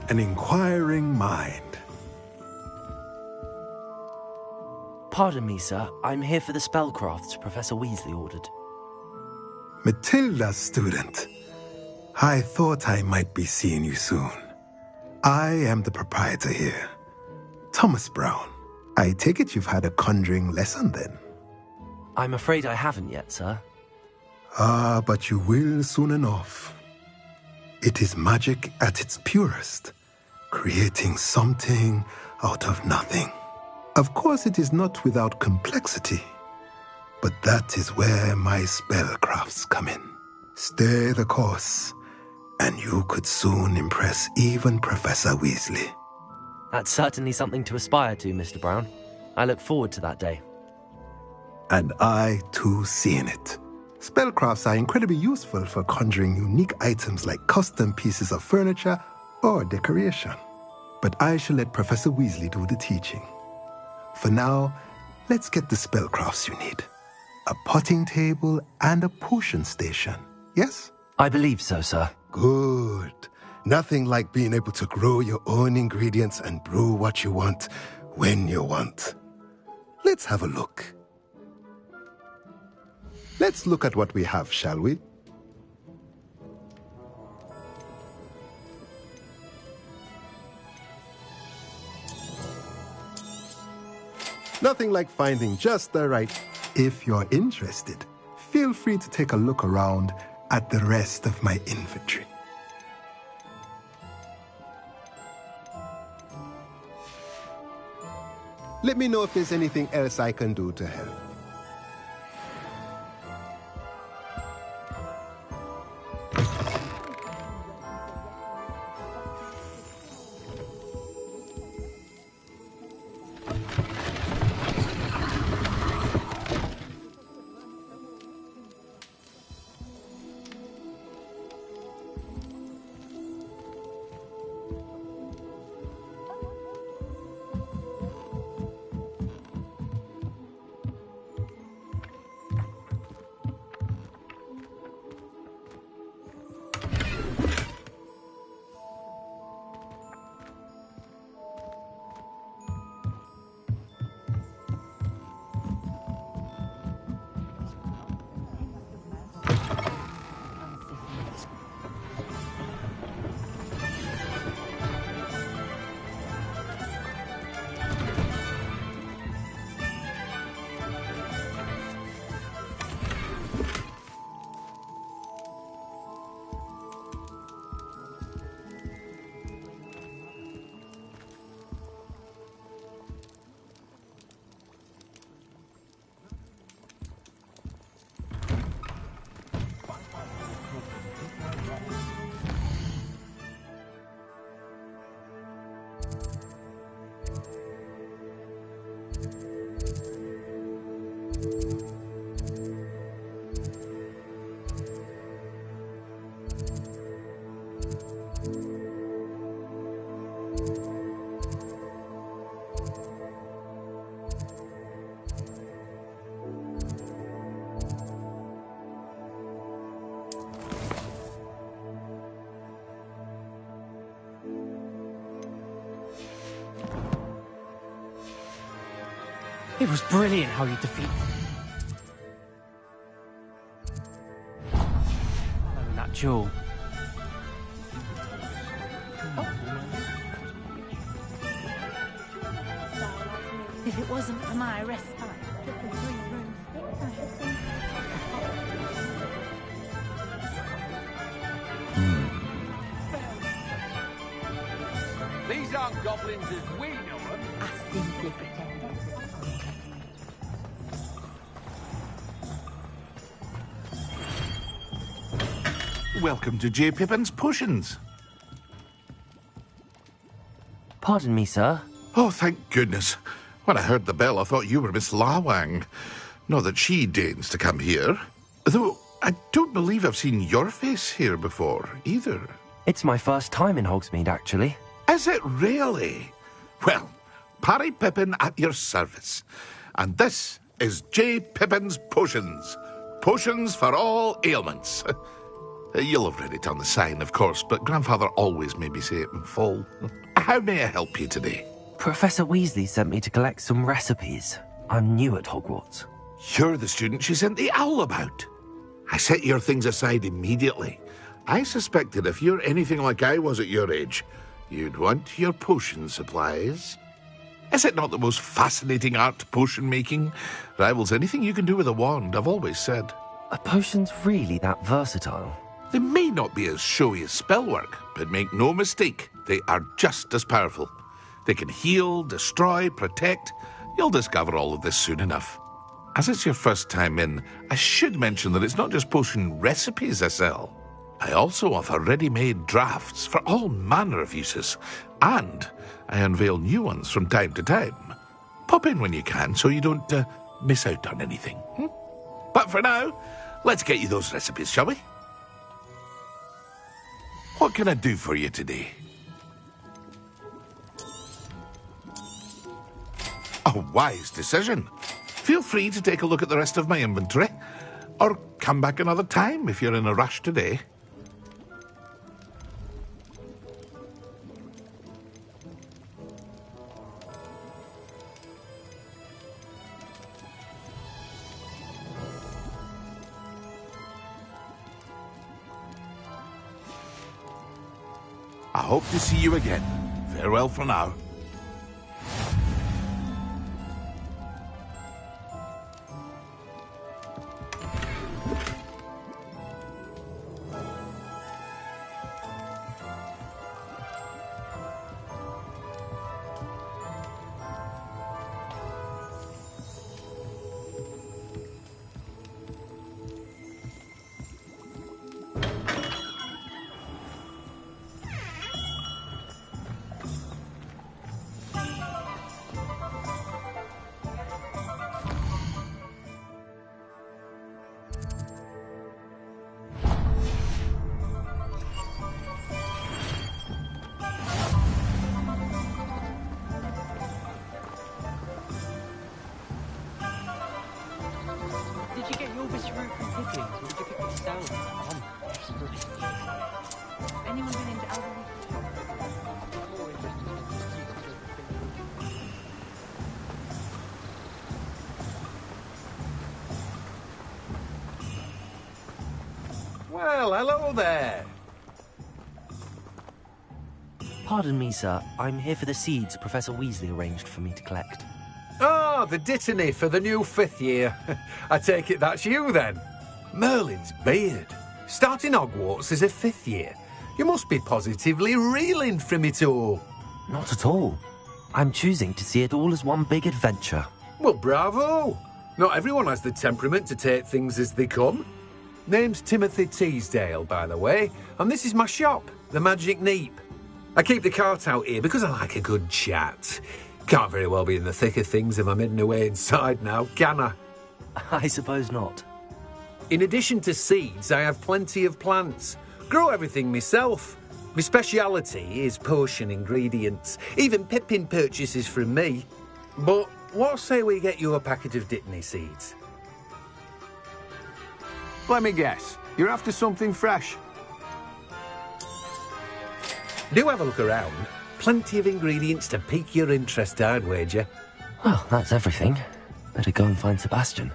an inquiring mind. Pardon me, sir. I'm here for the spellcrafts Professor Weasley ordered. Matilda's student. I thought I might be seeing you soon. I am the proprietor here, Thomas Brown. I take it you've had a conjuring lesson then? I'm afraid I haven't yet, sir. Ah, but you will soon enough. It is magic at its purest, creating something out of nothing. Of course, it is not without complexity, but that is where my spellcrafts come in. Stay the course, and you could soon impress even Professor Weasley. That's certainly something to aspire to, Mr. Brown. I look forward to that day. And I, too, seeing it. Spellcrafts are incredibly useful for conjuring unique items like custom pieces of furniture or decoration. But I shall let Professor Weasley do the teaching. For now, let's get the spellcrafts you need. A potting table and a potion station, yes? I believe so, sir. Good. Nothing like being able to grow your own ingredients and brew what you want when you want. Let's have a look. Let's look at what we have, shall we? Nothing like finding just the right. If you're interested, feel free to take a look around at the rest of my inventory. Let me know if there's anything else I can do to help. It was brilliant how you defeated that duel. If it wasn't for my respite, These aren't goblins as we know them. I simply pretend. Welcome to J. Pippin's Potions. Pardon me, sir. Oh, thank goodness. When I heard the bell, I thought you were Miss Lawang. Not that she deigns to come here. Though, I don't believe I've seen your face here before, either. It's my first time in Hogsmeade, actually. Is it really? Well, Parry Pippin at your service. And this is J. Pippin's Potions. Potions for all ailments. You'll have read it on the sign, of course, but Grandfather always made me say it in full. How may I help you today? Professor Weasley sent me to collect some recipes. I'm new at Hogwarts. You're the student she sent the owl about. I set your things aside immediately. I suspected if you're anything like I was at your age, you'd want your potion supplies. Is it not the most fascinating art, potion making? Rivals anything you can do with a wand, I've always said. Are potions really that versatile? They may not be as showy as spellwork, but make no mistake, they are just as powerful. They can heal, destroy, protect. You'll discover all of this soon enough. As it's your first time in, I should mention that it's not just potion recipes I sell. I also offer ready-made drafts for all manner of uses, and I unveil new ones from time to time. Pop in when you can so you don't miss out on anything. But for now, let's get you those recipes, shall we? What can I do for you today? A wise decision. Feel free to take a look at the rest of my inventory, or come back another time if you're in a rush today. I hope to see you again. Farewell for now. Did you get your best route from Pickings, or did you pick it yourself? I'm desperate. Anyone been into Alderley? Well, hello there. Pardon me, sir. I'm here for the seeds Professor Weasley arranged for me to collect. Ah, the dittany for the new 5th year. I take it that's you then. Merlin's beard. Starting Hogwarts as a 5th year. You must be positively reeling from it all. Not at all. I'm choosing to see it all as one big adventure. Well, bravo. Not everyone has the temperament to take things as they come. Name's Timothy Teasdale, by the way, and this is my shop, the Magic Neep. I keep the cart out here because I like a good chat. Can't very well be in the thick of things if I'm hidden away inside now, can I? I suppose not. In addition to seeds, I have plenty of plants. Grow everything myself. My speciality is potion ingredients. Even Pippin purchases from me. But what say we get you a packet of Dittany seeds? Let me guess. You're after something fresh. Do have a look around. Plenty of ingredients to pique your interest, I'd wager. Well, that's everything. Better go and find Sebastian.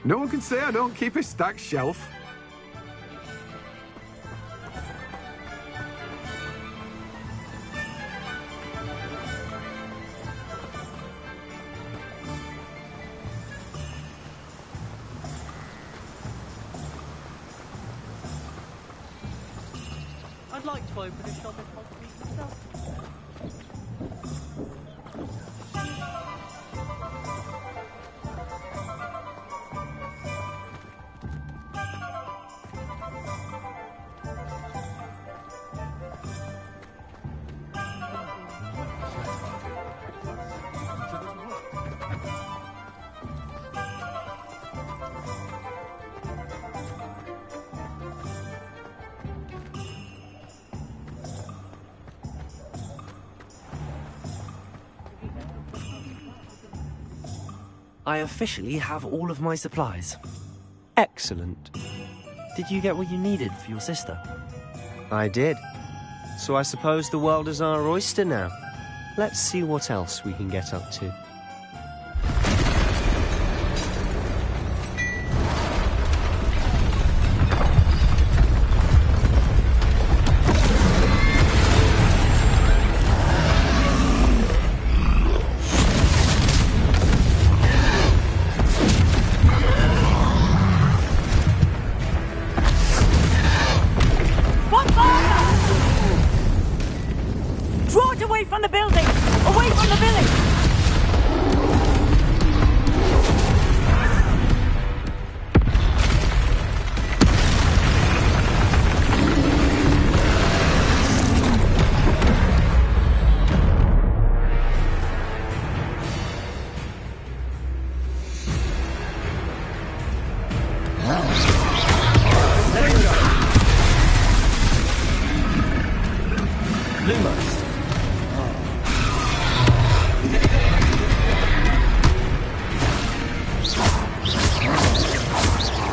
No one can say I don't keep a stacked shelf. I'd like to open a shop in Hogsmeade myself. I officially have all of my supplies. Excellent. Did you get what you needed for your sister? I did. So I suppose the world is our oyster now. Let's see what else we can get up to.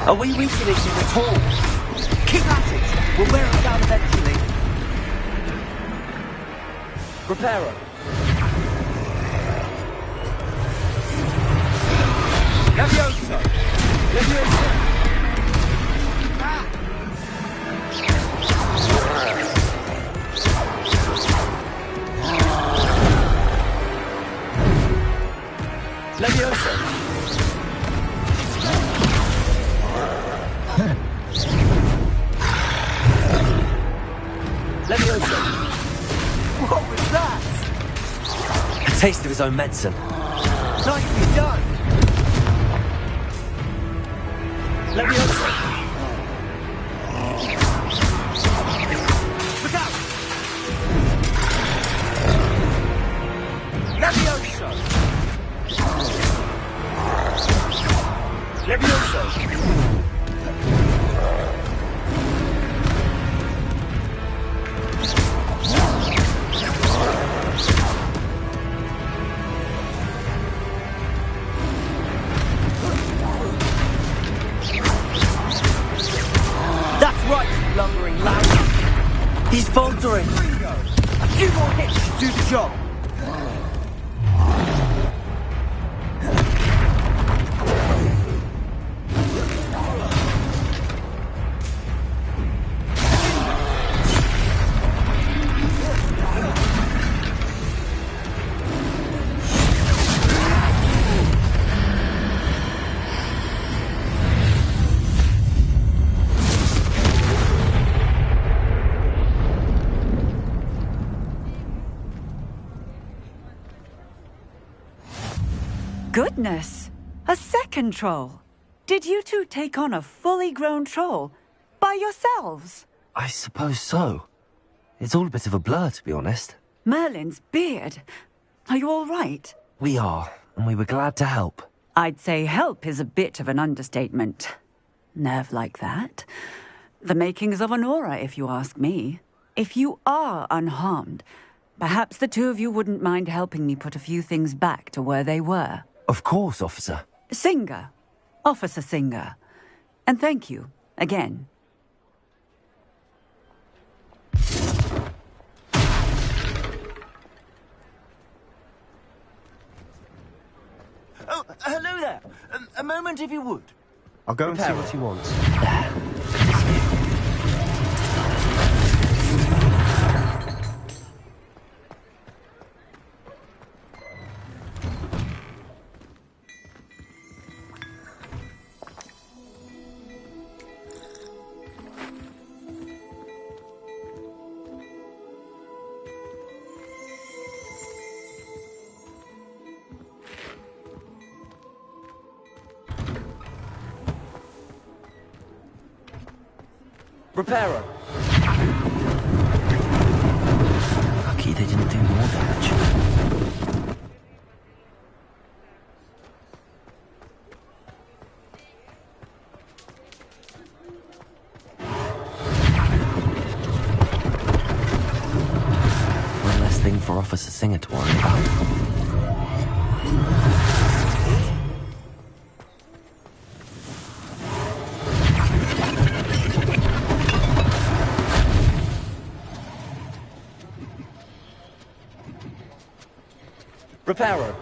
Are we weakening it at all? Keep at it! We'll wear it down eventually. Reparo. Levioso! Levioso! Levioso! Levioso! What was that? A taste of his own medicine. Nicely done! Levioso! Look out! Levioso! Levioso! Lumbering loud. He's faltering. A few more hits should do the job. Goodness! A second troll! Did you two take on a fully grown troll? By yourselves? I suppose so. It's all a bit of a blur, to be honest. Merlin's beard. Are you all right? We are, and we were glad to help. I'd say help is a bit of an understatement. Nerve like that. The makings of an aura, if you ask me. If you are unharmed, perhaps the two of you wouldn't mind helping me put a few things back to where they were. Of course, officer. Singer. Officer Singer. And thank you, again. Oh, hello there. A moment, if you would. I'll go and see what he wants. Reparo. Lucky they didn't do more damage. One less thing for Officer Singer to worry about. Reparo.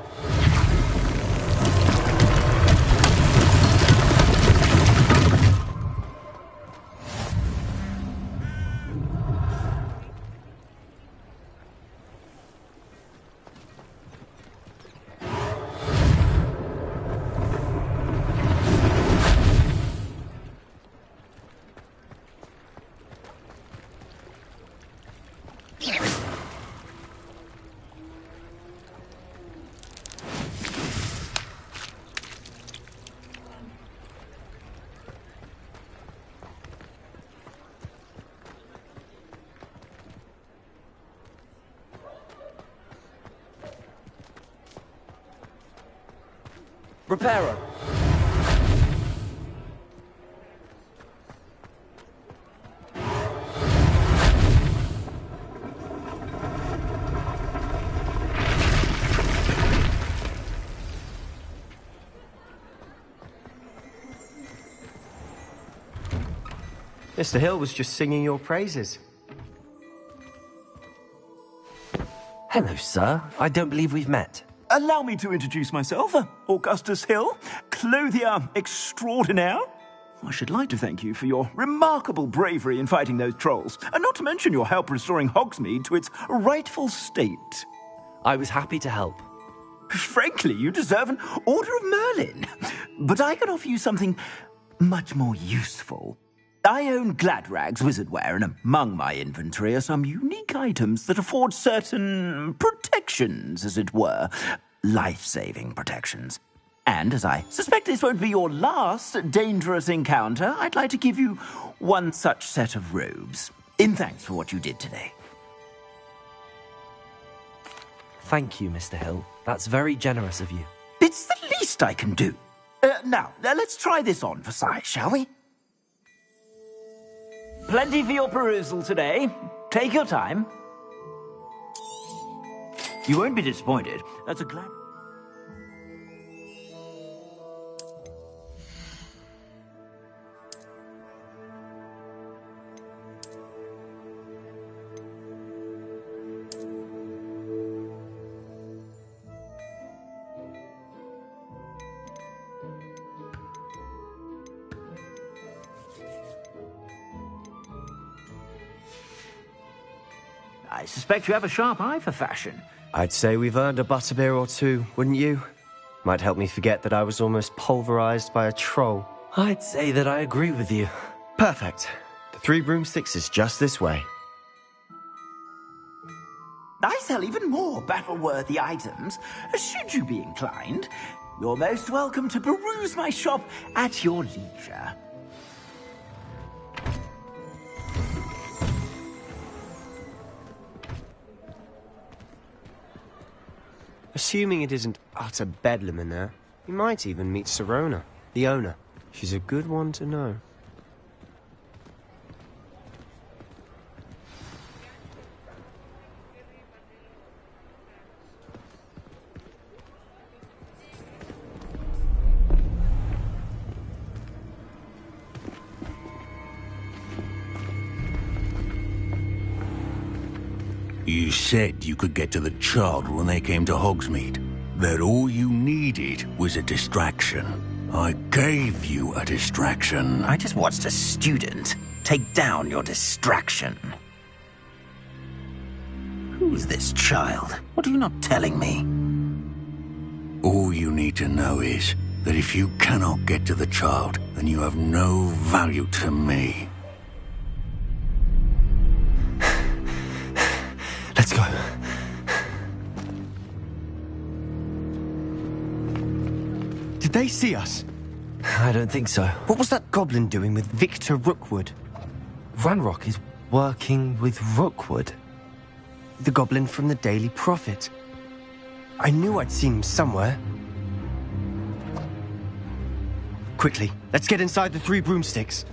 Reparo. Mr. Hill was just singing your praises. Hello, sir. I don't believe we've met. Allow me to introduce myself, Augustus Hill, clothier extraordinaire. I should like to thank you for your remarkable bravery in fighting those trolls, and not to mention your help restoring Hogsmeade to its rightful state. I was happy to help. Frankly, you deserve an Order of Merlin. But I can offer you something much more useful. I own Gladrag's wizardware, and among my inventory are some unique items that afford certain protections, as it were. Life-saving protections. And as I suspect this won't be your last dangerous encounter, I'd like to give you one such set of robes, in thanks for what you did today. Thank you, Mr. Hill. That's very generous of you. It's the least I can do. Now, let's try this on for size, shall we? Plenty for your perusal today. Take your time. You won't be disappointed. That's a glad... I suspect you have a sharp eye for fashion. I'd say we've earned a butterbeer or two, wouldn't you? Might help me forget that I was almost pulverized by a troll. I'd say that I agree with you. Perfect. The Three Broomsticks is just this way. I sell even more battle-worthy items. Should you be inclined, you're most welcome to peruse my shop at your leisure. Assuming it isn't utter bedlam in there, you might even meet ㅎㄱაღ, the owner. She's a good one to know. You said you could get to the child when they came to Hogsmeade. That all you needed was a distraction. I gave you a distraction. I just watched a student take down your distraction. Who's this child? What are you not telling me? All you need to know is that if you cannot get to the child, then you have no value to me. Let's go. Did they see us? I don't think so. What was that goblin doing with Victor Rookwood? Ranrock is working with Rookwood. The goblin from the Daily Prophet. I knew I'd seen him somewhere. Quickly, let's get inside the Three Broomsticks.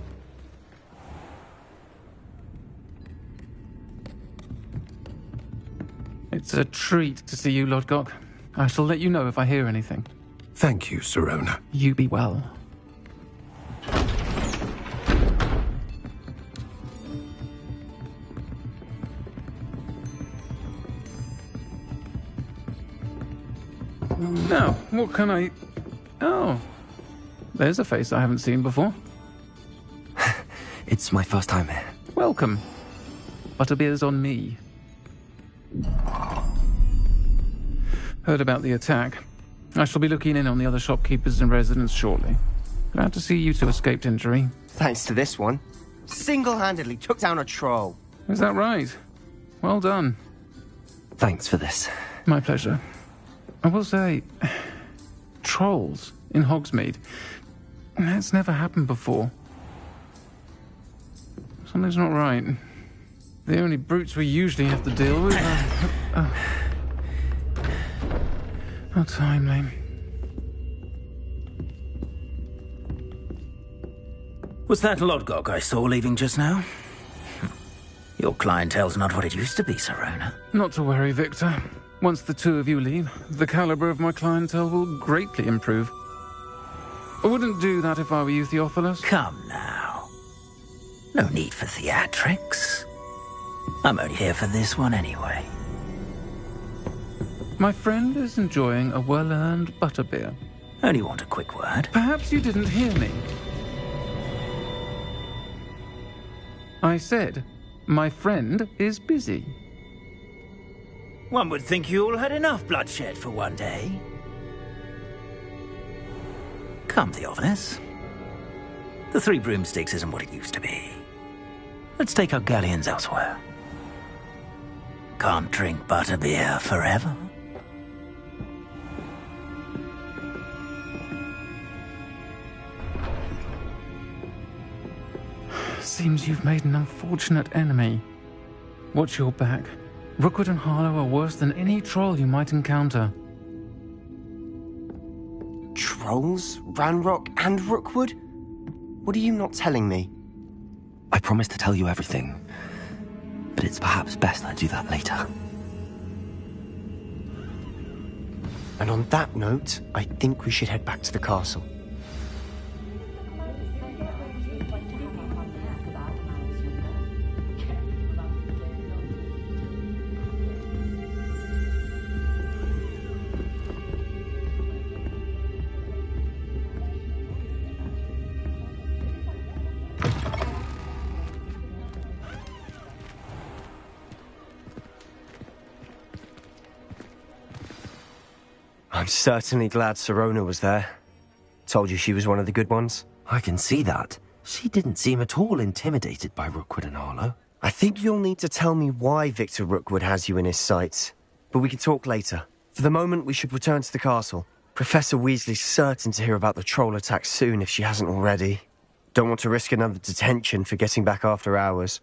It's a treat to see you, Lodgok. I shall let you know if I hear anything. Thank you, ㅎㄱაღ. You be well. Now, what can I... Oh, there's a face I haven't seen before. It's my first time here. Welcome. Butterbeer's on me. Heard about the attack. I shall be looking in on the other shopkeepers and residents shortly. Glad to see you two escaped injury. Thanks to this one. Single-handedly took down a troll. Is that right? Well done. Thanks for this. My pleasure. I will say, trolls in Hogsmeade. That's never happened before. Something's not right. The only brutes we usually have to deal with are... How timely. Was that Lodgok I saw leaving just now? Your clientele's not what it used to be, ㅎㄱაღ. Not to worry, Victor. Once the two of you leave, the caliber of my clientele will greatly improve. I wouldn't do that if I were you, Theophilus. Come now. No need for theatrics. I'm only here for this one anyway. My friend is enjoying a well-earned butterbeer. Only want a quick word. Perhaps you didn't hear me. I said, my friend is busy. One would think you all had enough bloodshed for one day. Come, Theophilus. The Three Broomsticks isn't what it used to be. Let's take our galleons elsewhere. Can't drink butterbeer forever. Seems you've made an unfortunate enemy. Watch your back. Rookwood and Harlow are worse than any troll you might encounter. Trolls? Ranrock and Rookwood? What are you not telling me? I promise to tell you everything, but it's perhaps best I do that later. And on that note, I think we should head back to the castle. I'm certainly glad Sirona was there. Told you she was one of the good ones. I can see that. She didn't seem at all intimidated by Rookwood and Harlow. I think you'll need to tell me why Victor Rookwood has you in his sights. But we can talk later. For the moment, we should return to the castle. Professor Weasley's certain to hear about the troll attack soon if she hasn't already. Don't want to risk another detention for getting back after hours.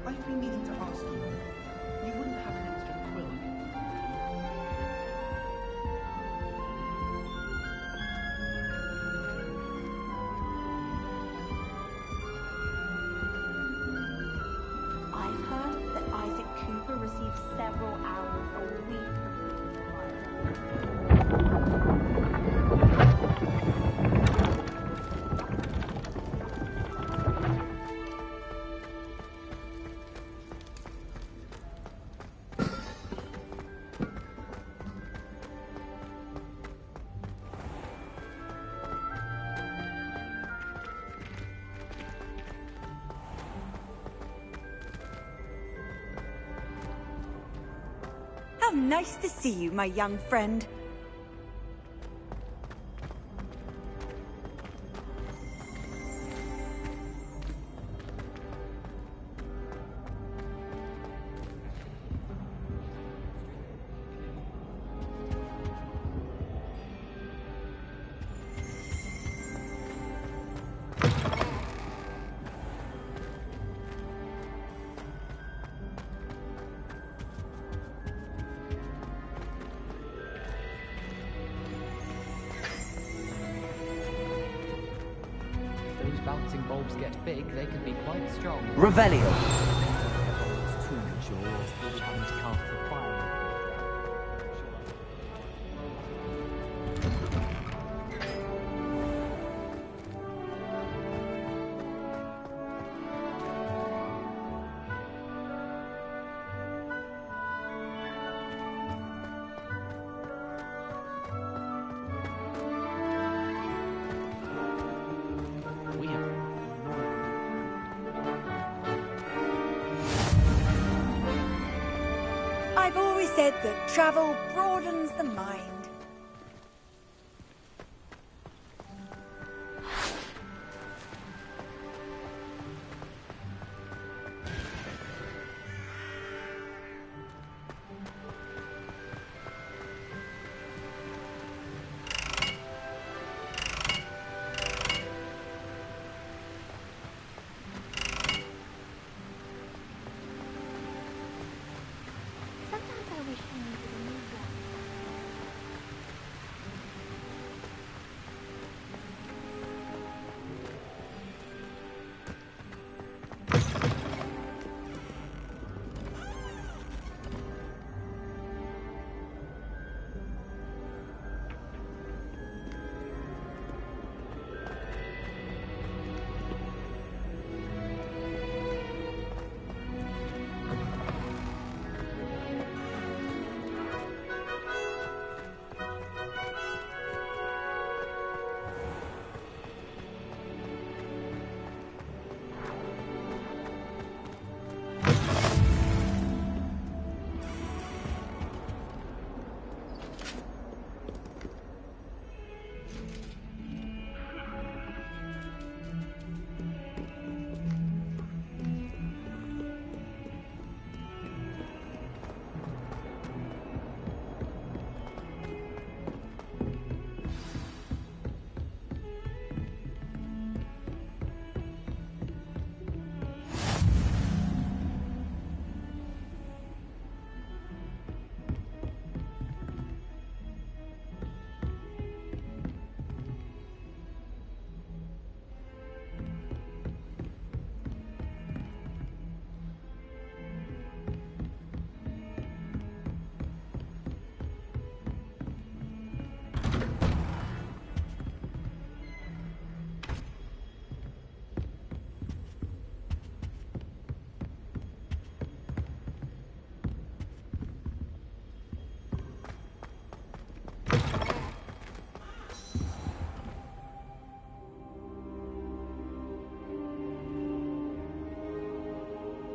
I've been meaning to ask you. You wouldn't have an extra quill on you. I've heard that Isaac Cooper receives several hours a week. How nice to see you, my young friend. Those bouncing bulbs get big, they can be quite strong. Revelio. It's too mature, still having to cast requirement. I've always said that travel broadens the mind. Sometimes I wish I needed a new gun.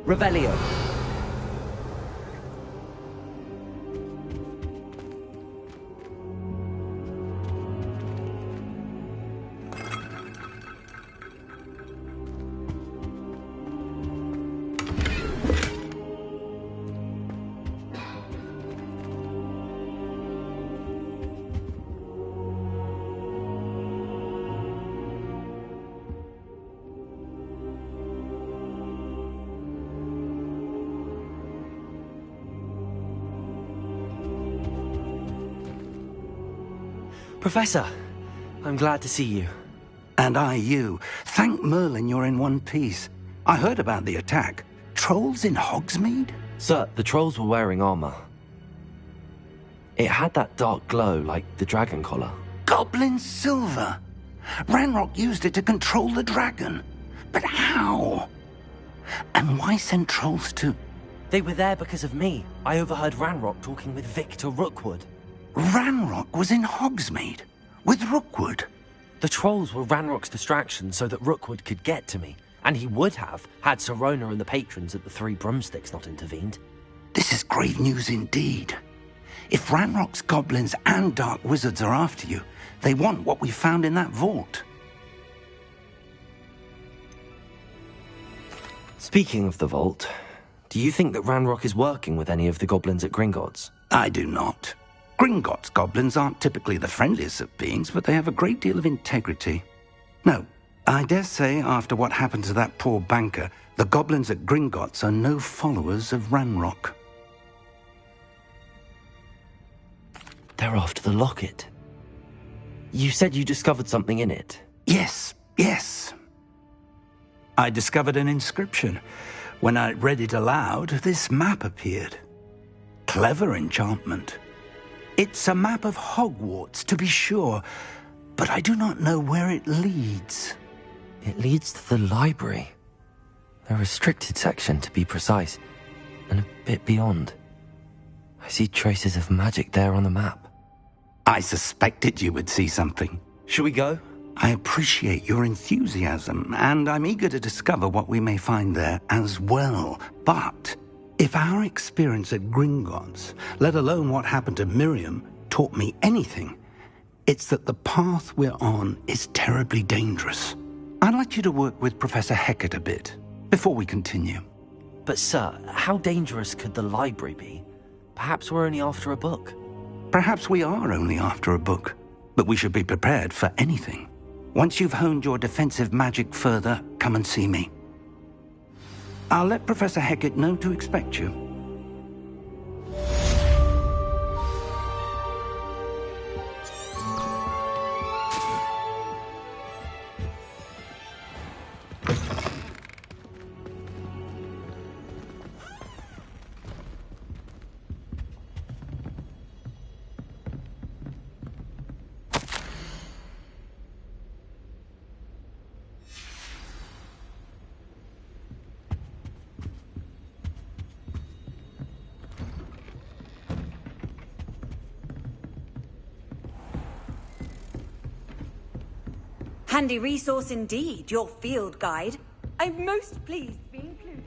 Revelio. Professor, I'm glad to see you. And I you. Thank Merlin you're in one piece. I heard about the attack. Trolls in Hogsmeade? Sir, the trolls were wearing armor. It had that dark glow like the dragon collar. Goblin silver! Ranrock used it to control the dragon. But how? And why send trolls to... They were there because of me. I overheard Ranrock talking with Victor Rookwood. Ranrock was in Hogsmeade? With Rookwood? The trolls were Ranrock's distraction so that Rookwood could get to me. And he would have, had Sirona and the patrons at the Three Broomsticks not intervened. This is grave news indeed. If Ranrock's goblins and dark wizards are after you, they want what we found in that vault. Speaking of the vault, do you think that Ranrock is working with any of the goblins at Gringotts? I do not. Gringotts goblins aren't typically the friendliest of beings, but they have a great deal of integrity. No, I dare say after what happened to that poor banker, the goblins at Gringotts are no followers of Ranrock. They're after the locket. You said you discovered something in it. Yes. I discovered an inscription. When I read it aloud, this map appeared. Clever enchantment. It's a map of Hogwarts, to be sure, but I do not know where it leads. It leads to the library. A restricted section, to be precise, and a bit beyond. I see traces of magic there on the map. I suspected you would see something. Shall we go? I appreciate your enthusiasm, and I'm eager to discover what we may find there as well. But if our experience at Gringotts, let alone what happened to Miriam, taught me anything, it's that the path we're on is terribly dangerous. I'd like you to work with Professor ㅍHEGHT a bit, before we continue. But sir, how dangerous could the library be? Perhaps we're only after a book. Perhaps we are only after a book, but we should be prepared for anything. Once you've honed your defensive magic further, come and see me. I'll let Professor ㅍHEGHT know to expect you. Handy resource indeed, your field guide. I'm most pleased to be included.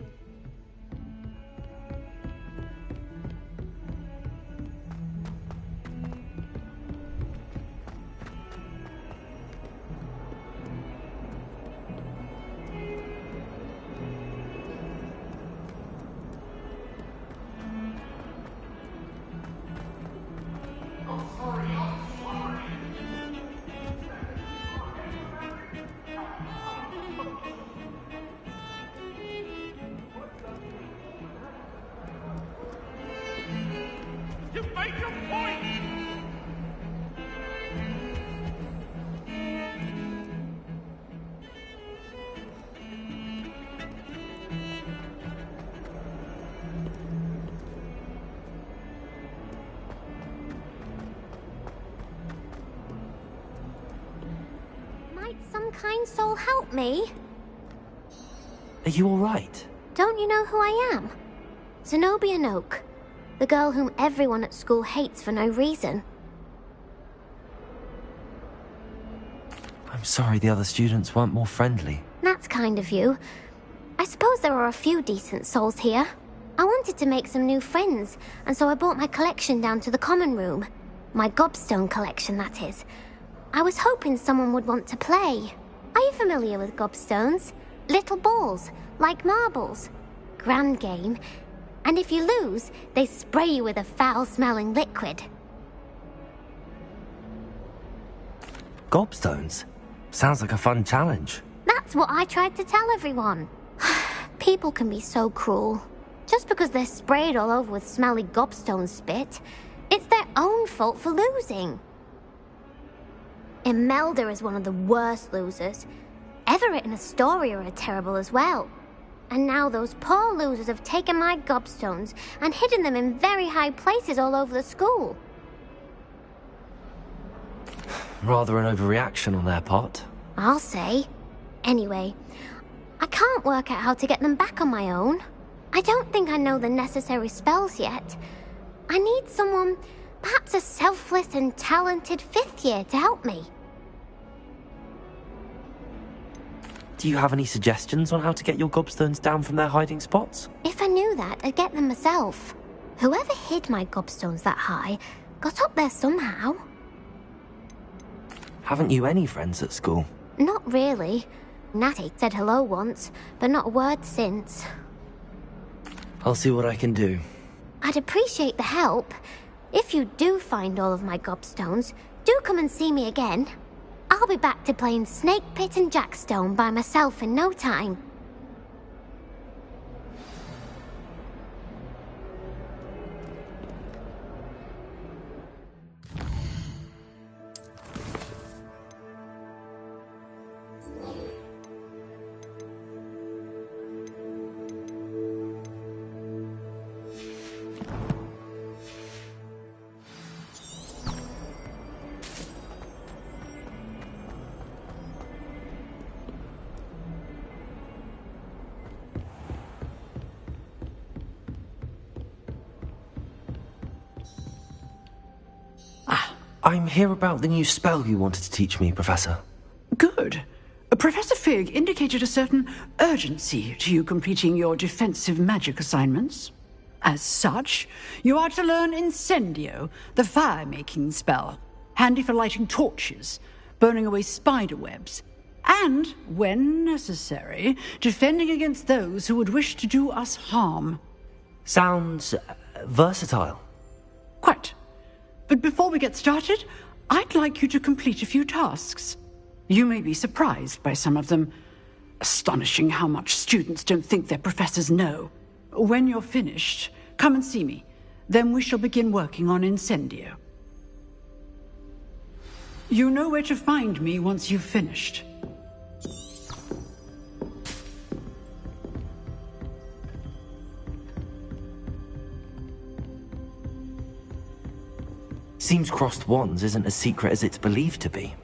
Some kind soul help me? Are you all right? Don't you know who I am? Zenobia Noak, the girl whom everyone at school hates for no reason. I'm sorry the other students weren't more friendly. That's kind of you. I suppose there are a few decent souls here. I wanted to make some new friends, and so I brought my collection down to the common room. My gobstone collection, that is. I was hoping someone would want to play. Are you familiar with gobstones? Little balls, like marbles. Grand game. And if you lose, they spray you with a foul-smelling liquid. Gobstones? Sounds like a fun challenge. That's what I tried to tell everyone. People can be so cruel. Just because they're sprayed all over with smelly gobstone spit, it's their own fault for losing. Imelda is one of the worst losers. Everett and Astoria are terrible as well. And now those poor losers have taken my gobstones and hidden them in very high places all over the school. Rather an overreaction on their part. I'll say. Anyway, I can't work out how to get them back on my own. I don't think I know the necessary spells yet. I need someone, perhaps a selfless and talented 5th year to help me. Do you have any suggestions on how to get your gobstones down from their hiding spots? If I knew that, I'd get them myself. Whoever hid my gobstones that high got up there somehow. Haven't you any friends at school? Not really. Natty said hello once, but not a word since. I'll see what I can do. I'd appreciate the help. If you do find all of my gobstones, do come and see me again. I'll be back to playing Snake Pit and Jackstone by myself in no time. I'm here about the new spell you wanted to teach me, Professor. Good. Professor Fig indicated a certain urgency to you completing your defensive magic assignments. As such, you are to learn Incendio, the fire-making spell, handy for lighting torches, burning away spider webs, and, when necessary, defending against those who would wish to do us harm. Sounds versatile. Quite. But before we get started, I'd like you to complete a few tasks. You may be surprised by some of them. Astonishing how much students don't think their professors know. When you're finished, come and see me. Then we shall begin working on Incendio. You know where to find me once you've finished. Seems crossed wands isn't as secret as it's believed to be.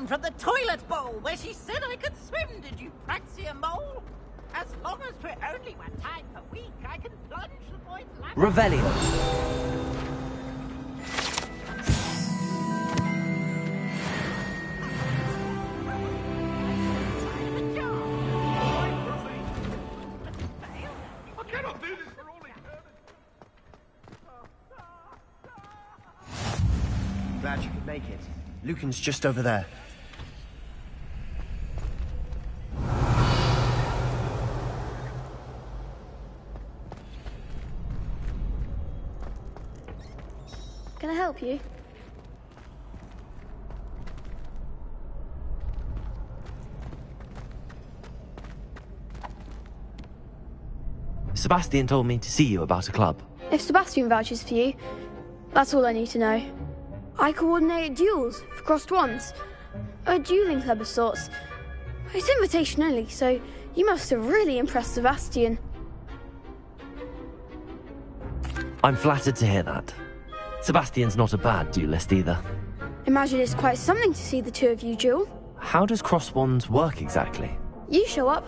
From the toilet bowl where she said I could swim, did you praxia mole? As long as 'twere only 1 time per week, I can plunge the boy's lap. Revelio. I cannot do this for all eternity. Glad you could make it. Lucan's just over there. Can I help you? Sebastian told me to see you about a club. If Sebastian vouches for you, that's all I need to know. I coordinate duels for crossed wands. A dueling club of sorts. It's invitation only, so you must have really impressed Sebastian. I'm flattered to hear that. Sebastian's not a bad duelist either. Imagine it's quite something to see the two of you duel. How does cross wands work exactly? You show up,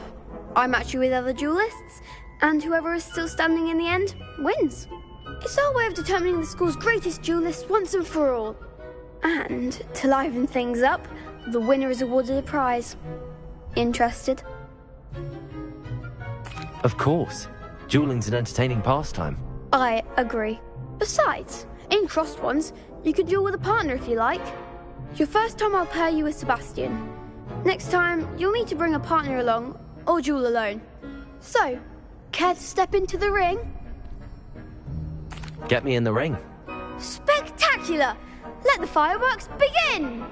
I match you with other duelists, and whoever is still standing in the end wins. It's our way of determining the school's greatest duelist once and for all. And to liven things up, the winner is awarded a prize. Interested? Of course. Dueling's an entertaining pastime. I agree. Besides, in Crossed Ones, you could duel with a partner if you like. Your first time I'll pair you with Sebastian. Next time, you'll need to bring a partner along, or duel alone. So, care to step into the ring? Get me in the ring. Spectacular! Let the fireworks begin!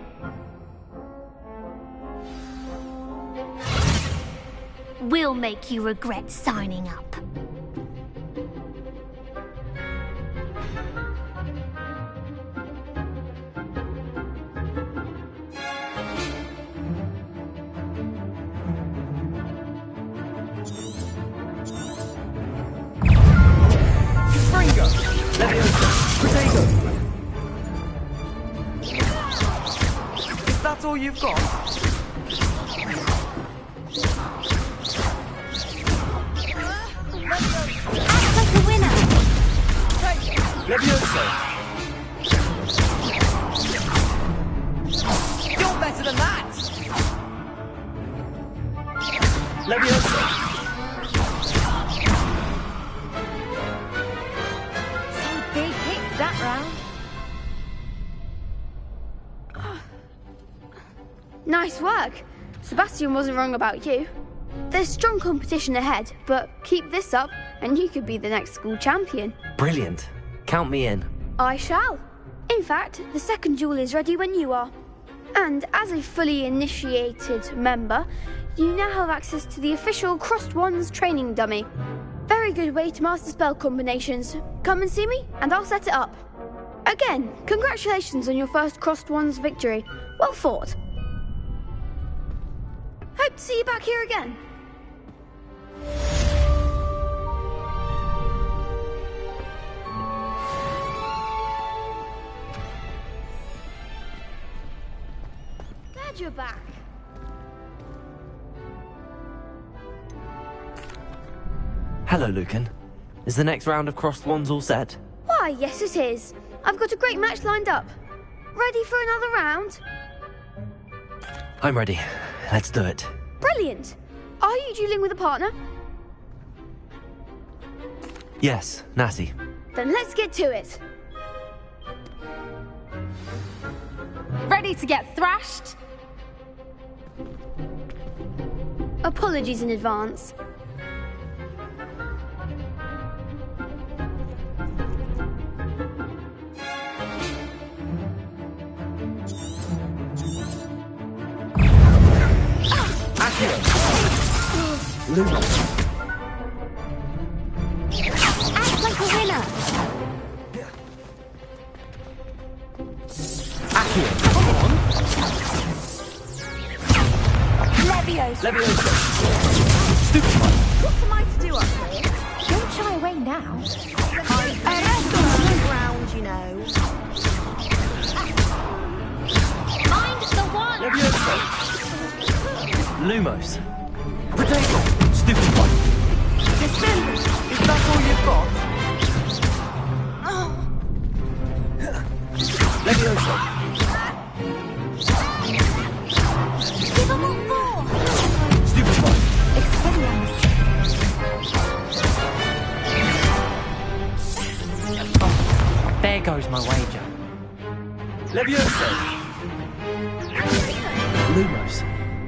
We'll make you regret signing up. Is that all you've got? Act like a winner! Levioso! You're better than that! Levioso! Some big hits that round. Nice work. Sebastian wasn't wrong about you. There's strong competition ahead, but keep this up and you could be the next school champion. Brilliant. Count me in. I shall. In fact, the second duel is ready when you are. And as a fully initiated member, you now have access to the official Crossed Wands training dummy. Very good way to master spell combinations. Come and see me and I'll set it up. Again, congratulations on your first Crossed Wands victory. Well fought. Hope to see you back here again. Glad you're back. Hello, Lucan. Is the next round of Crossed Wands all set? Why, yes it is. I've got a great match lined up. Ready for another round? I'm ready. Let's do it. Brilliant. Are you dueling with a partner? Yes, Natty. Then let's get to it. Ready to get thrashed? Apologies in advance. Luna. Act like a winner! Accio, come on! Leviosa. Leviosa. Stupid one. What am I to do up here? Don't shy away now. Rest on the ground, you know. Mind the one! Leviosa. Lumos. Potato. Stupid one. Descend! Is that all you've got? Leviosa. Give them all four! Stupid one. Expelliarmus. Oh, there goes my wager. Leviosa. Lumos.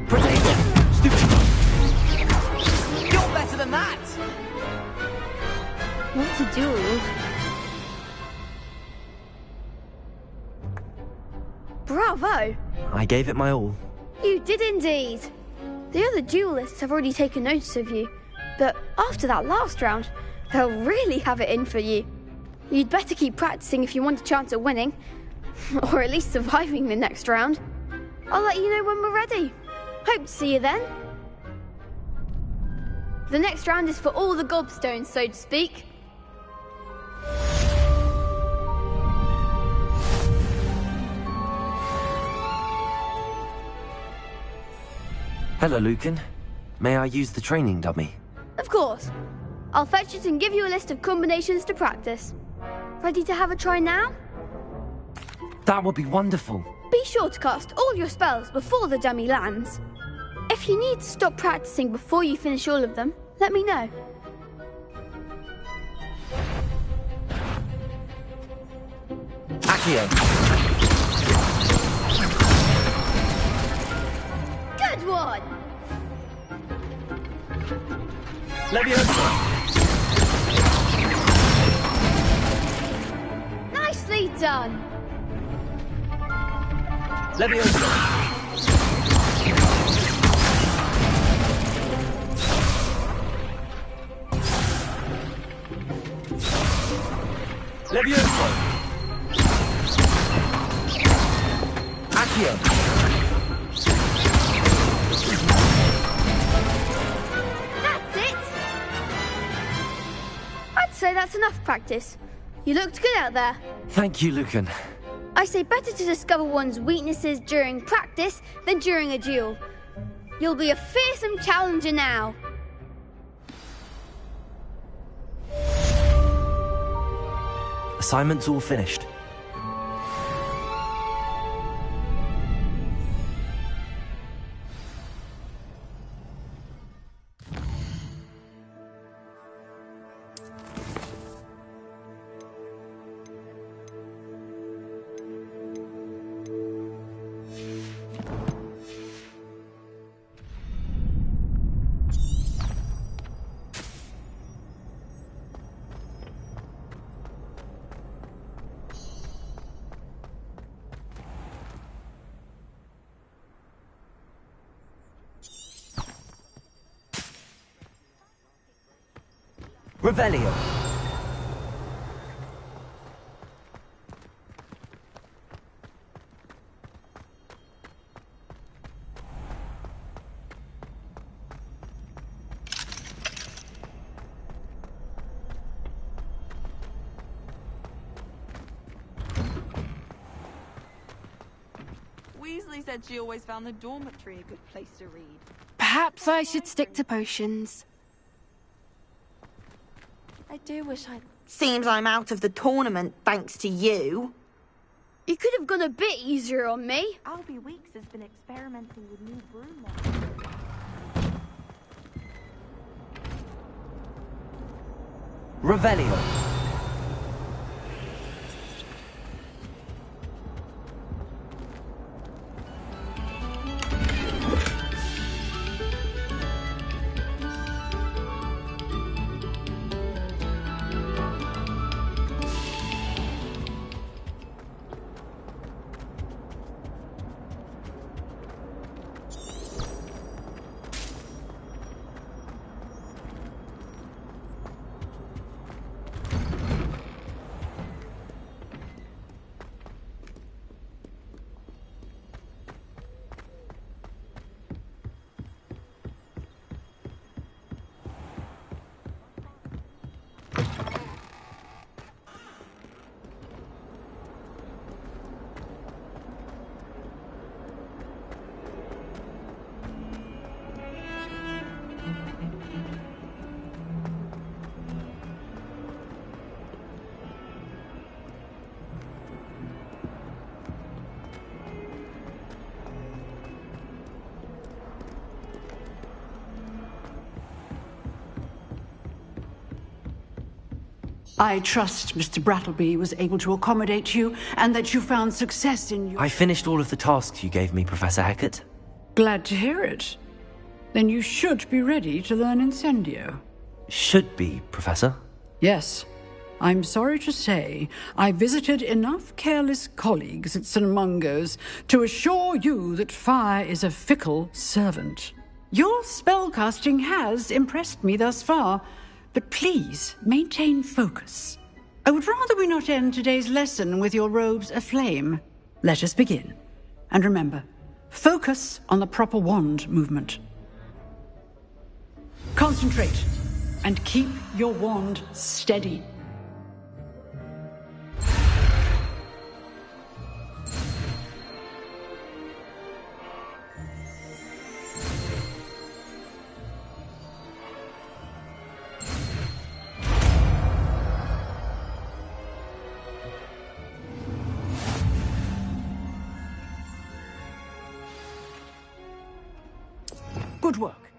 Potato. Stupid one. You're better than that! What to do? Bravo! I gave it my all. You did indeed. The other duelists have already taken notice of you, but after that last round, they'll really have it in for you. You'd better keep practicing if you want a chance at winning, or at least surviving the next round. I'll let you know when we're ready. Hope to see you then. The next round is for all the gobstones, so to speak. Hello, Lucan. May I use the training dummy? Of course. I'll fetch it and give you a list of combinations to practice. Ready to have a try now? That would be wonderful. Be sure to cast all your spells before the dummy lands. If you need to stop practicing before you finish all of them, let me know. Accio. Good one! Leviosa. Nicely done! Leviosa. Leviosa. Accio. That's it! I'd say that's enough practice. You looked good out there. Thank you, Lucan. I say better to discover one's weaknesses during practice than during a duel. You'll be a fearsome challenger now. Assignment's all finished. Revelio. Weasley said she always found the dormitory a good place to read. Perhaps I should stick to potions. I do wish I'd... Seems I'm out of the tournament thanks to you. You could have gone a bit easier on me. Albie Weeks has been experimenting with new broom models. Revelio. I trust Mr. Brattleby was able to accommodate you and that you found success in your... I finished all of the tasks you gave me, Professor Hecat. Glad to hear it. Then you should be ready to learn Incendio. Should be, Professor. Yes. I'm sorry to say, I visited enough careless colleagues at St. Mungo's to assure you that fire is a fickle servant. Your spellcasting has impressed me thus far, but please maintain focus. I would rather we not end today's lesson with your robes aflame. Let us begin. And remember, focus on the proper wand movement. Concentrate, and keep your wand steady. Good work.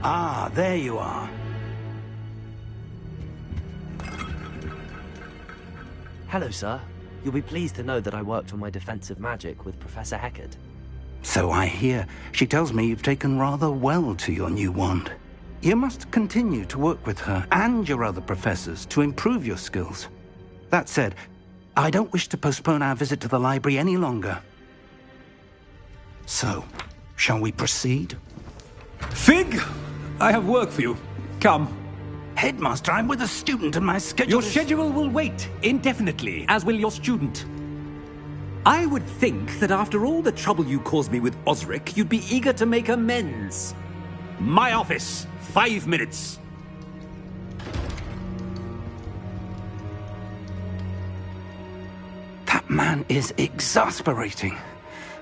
Ah, there you are. Hello, sir. You'll be pleased to know that I worked on my defensive magic with Professor ㅍㅍ. So I hear. She tells me you've taken rather well to your new wand. You must continue to work with her and your other professors to improve your skills. That said, I don't wish to postpone our visit to the library any longer. So, shall we proceed? Fig! I have work for you. Come. Headmaster, I'm with a student and my schedule Your schedule will wait indefinitely, as will your student. I would think that after all the trouble you caused me with Osric, you'd be eager to make amends. My office, 5 minutes. That man is exasperating.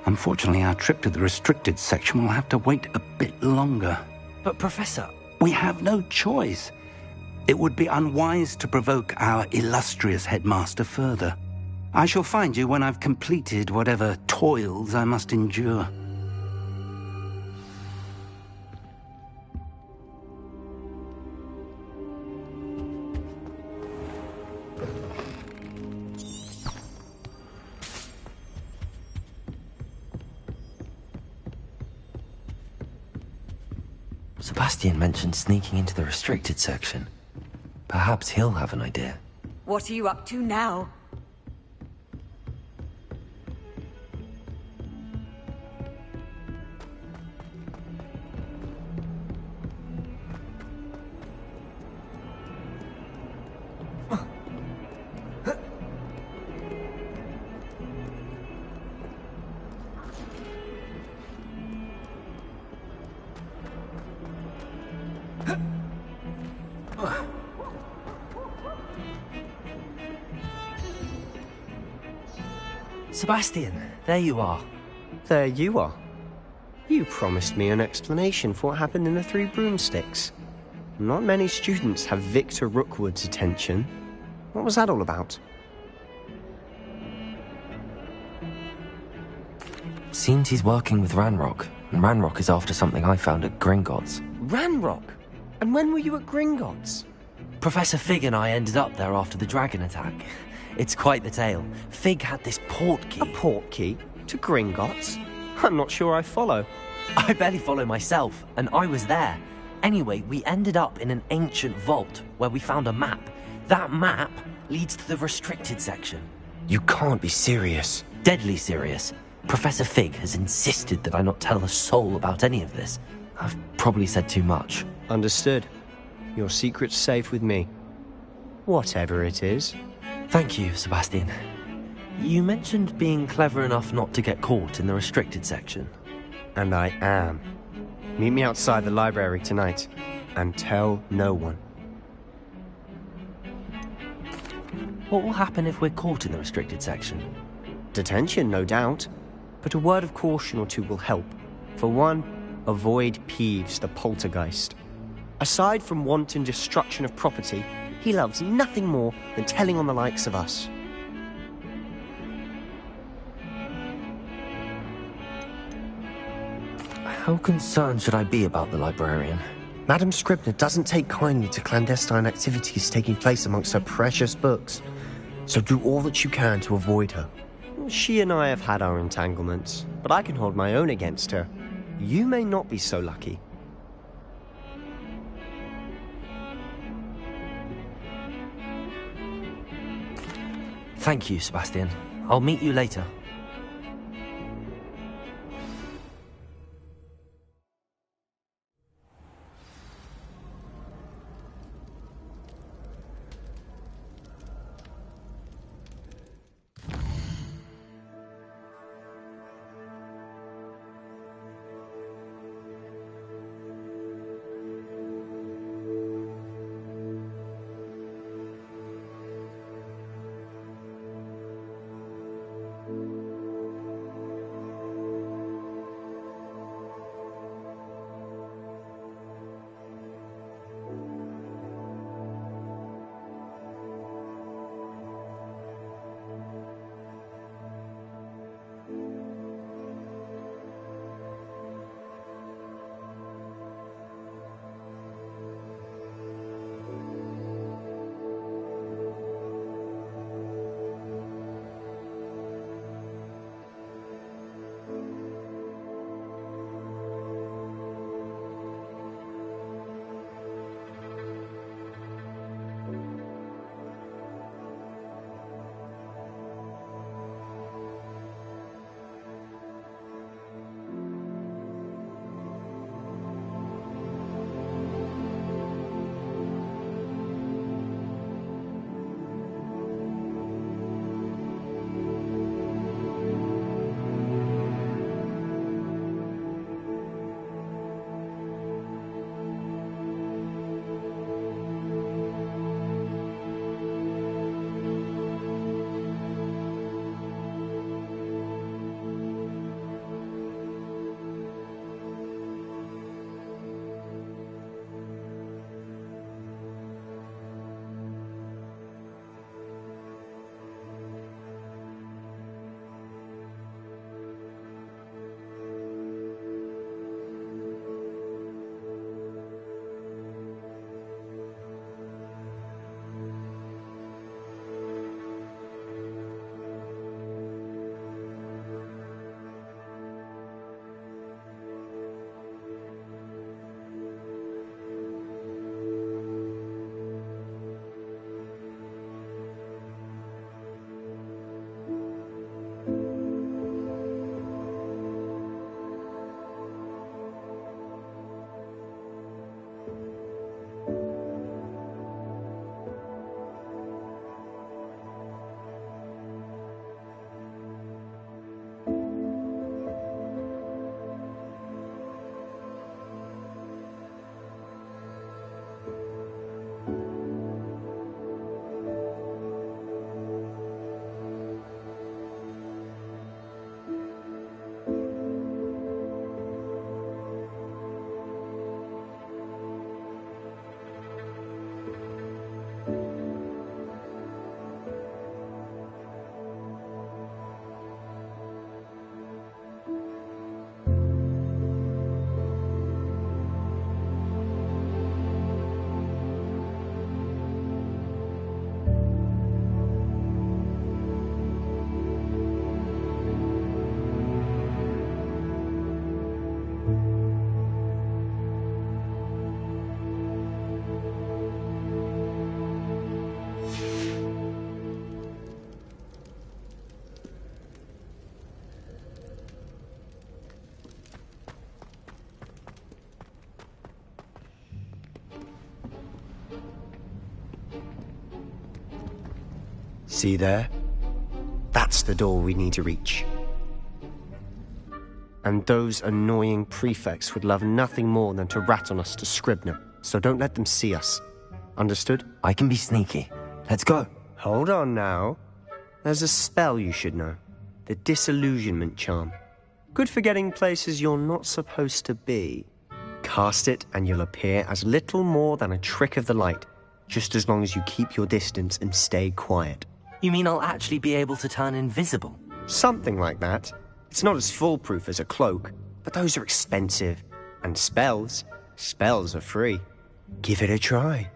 Unfortunately, our trip to the restricted section will have to wait a bit longer. But, Professor... We have no choice. It would be unwise to provoke our illustrious headmaster further. I shall find you when I've completed whatever toils I must endure. Sebastian mentioned sneaking into the restricted section. Perhaps he'll have an idea. What are you up to now? Sebastian, there you are. There you are. You promised me an explanation for what happened in the Three Broomsticks. Not many students have Victor Rookwood's attention. What was that all about? Seems he's working with Ranrock, and Ranrock is after something I found at Gringotts. Ranrock? And when were you at Gringotts? Professor Fig and I ended up there after the dragon attack. It's quite the tale. Fig had this port key. A port key? To Gringotts? I'm not sure I follow. I barely follow myself, and I was there. Anyway, we ended up in an ancient vault where we found a map. That map leads to the restricted section. You can't be serious. Deadly serious. Professor Fig has insisted that I not tell a soul about any of this. I've probably said too much. Understood. Your secret's safe with me. Whatever it is. Thank you, Sebastian. You mentioned being clever enough not to get caught in the restricted section. And I am. Meet me outside the library tonight, and tell no one. What will happen if we're caught in the restricted section? Detention, no doubt. But a word of caution or two will help. For one, avoid Peeves, the poltergeist. Aside from wanton destruction of property, he loves nothing more than telling on the likes of us. How concerned should I be about the librarian? Madame Scribner doesn't take kindly to clandestine activities taking place amongst her precious books, so do all that you can to avoid her. She and I have had our entanglements, but I can hold my own against her. You may not be so lucky. Thank you, Sebastian. I'll meet you later. See there? That's the door we need to reach. And those annoying prefects would love nothing more than to rat on us to Scribner, so don't let them see us. Understood? I can be sneaky. Let's go. Hold on now. There's a spell you should know. The Disillusionment Charm. Good for getting places you're not supposed to be. Cast it and you'll appear as little more than a trick of the light, just as long as you keep your distance and stay quiet. You mean I'll actually be able to turn invisible? Something like that. It's not as foolproof as a cloak, but those are expensive. And spells are free. Give it a try.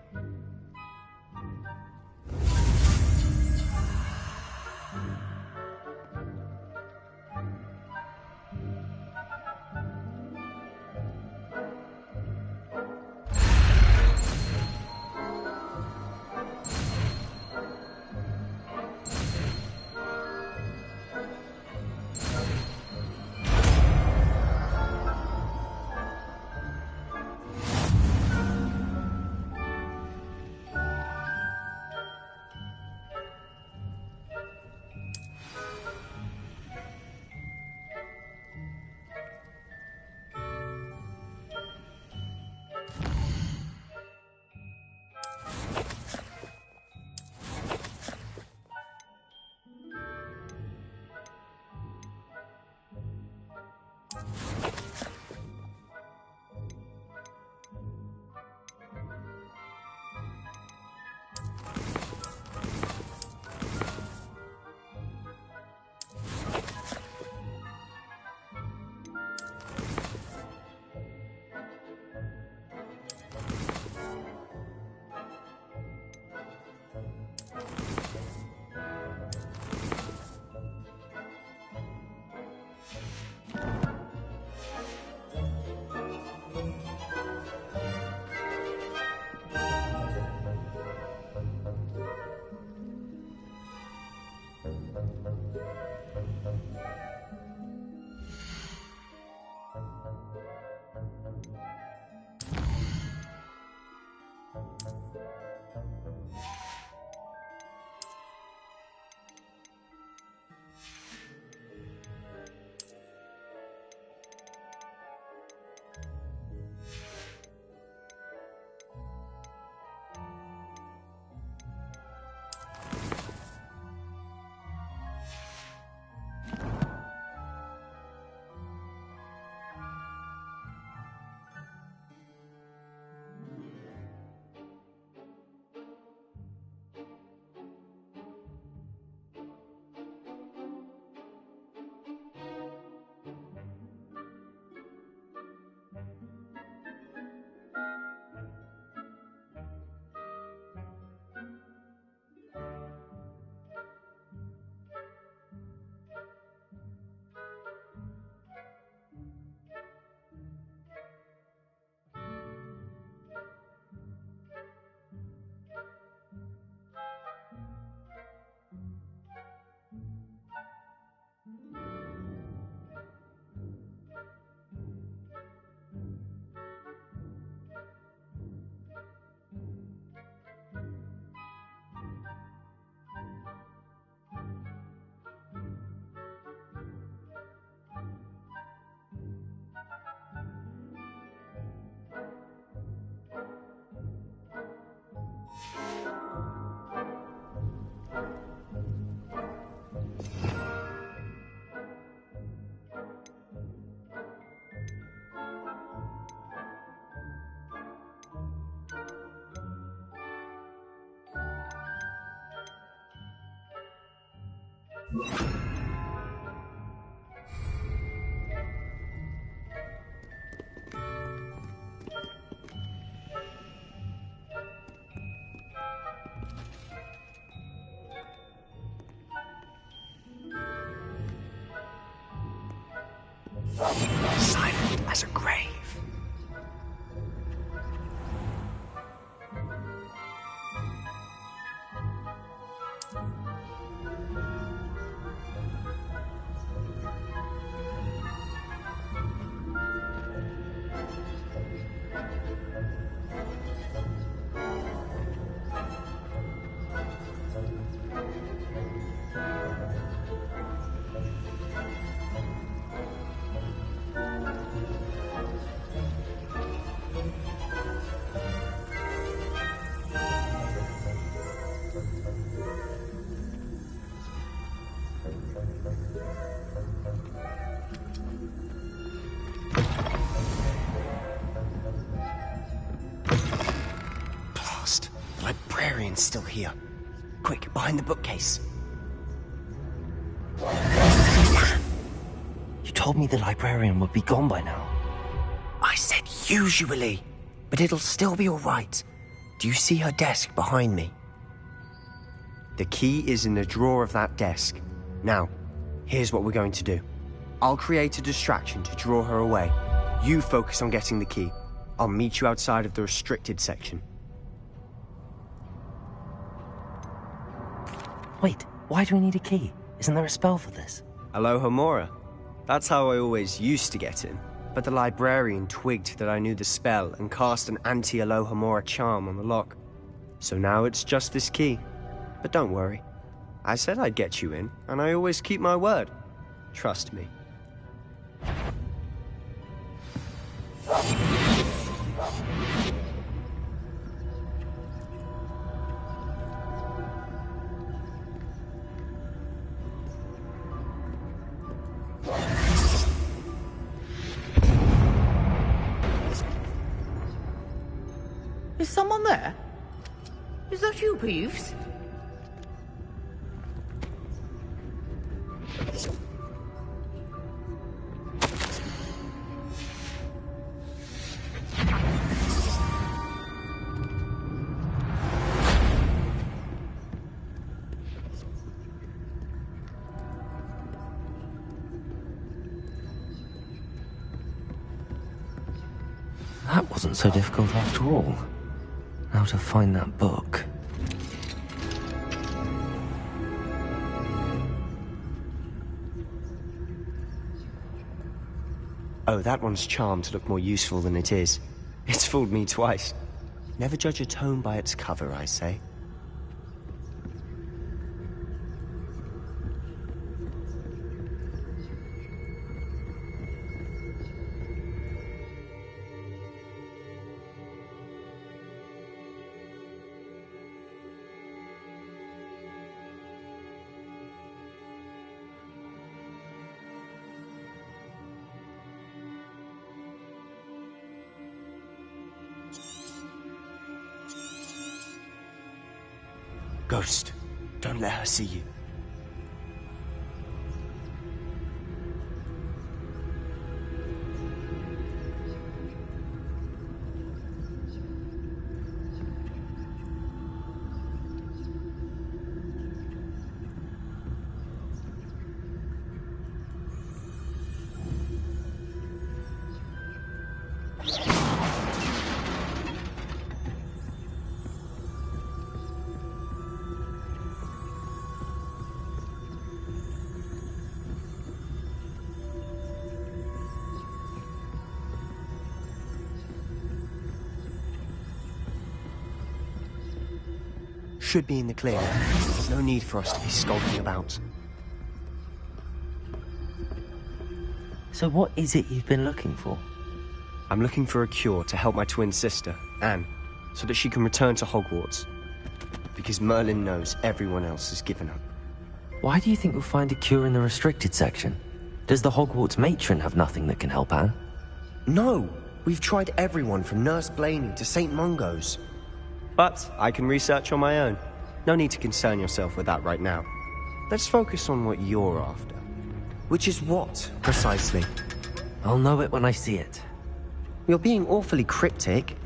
Silent as a grave. Blast! The librarian's still here. Quick, behind the bookcase. You told me the librarian would be gone by now. I said usually, but it'll still be all right. Do you see her desk behind me? The key is in the drawer of that desk. Now, here's what we're going to do. I'll create a distraction to draw her away. You focus on getting the key. I'll meet you outside of the restricted section. Wait, why do we need a key? Isn't there a spell for this? ㅎㄱㄧ. That's how I always used to get in. But the librarian twigged that I knew the spell and cast an anti-ㅎㄱㄧ charm on the lock. So now it's just this key. But don't worry. I said I'd get you in, and I always keep my word. Trust me. Is someone there? Is that you, Peeves? That wasn't so difficult after all. Now to find that book. Oh, that one's charmed to look more useful than it is. It's fooled me twice. Never judge a tome by its cover, I say. Ghost, don't let her see you. Should be in the clear. There's no need for us to be skulking about. So what is it you've been looking for? I'm looking for a cure to help my twin sister, Anne, so that she can return to Hogwarts. Because Merlin knows everyone else has given up. Why do you think we'll find a cure in the restricted section? Does the Hogwarts matron have nothing that can help Anne? No! We've tried everyone from Nurse Blaney to St. Mungo's. But I can research on my own. No need to concern yourself with that right now. Let's focus on what you're after. Which is what, precisely? I'll know it when I see it. You're being awfully cryptic.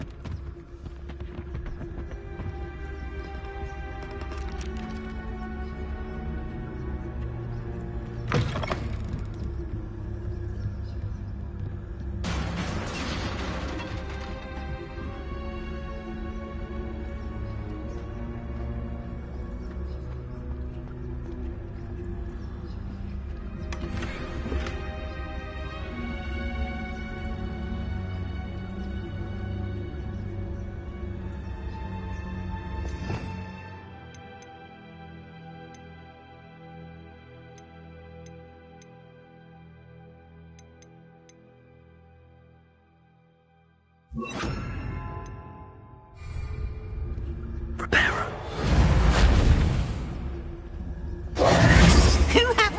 Who have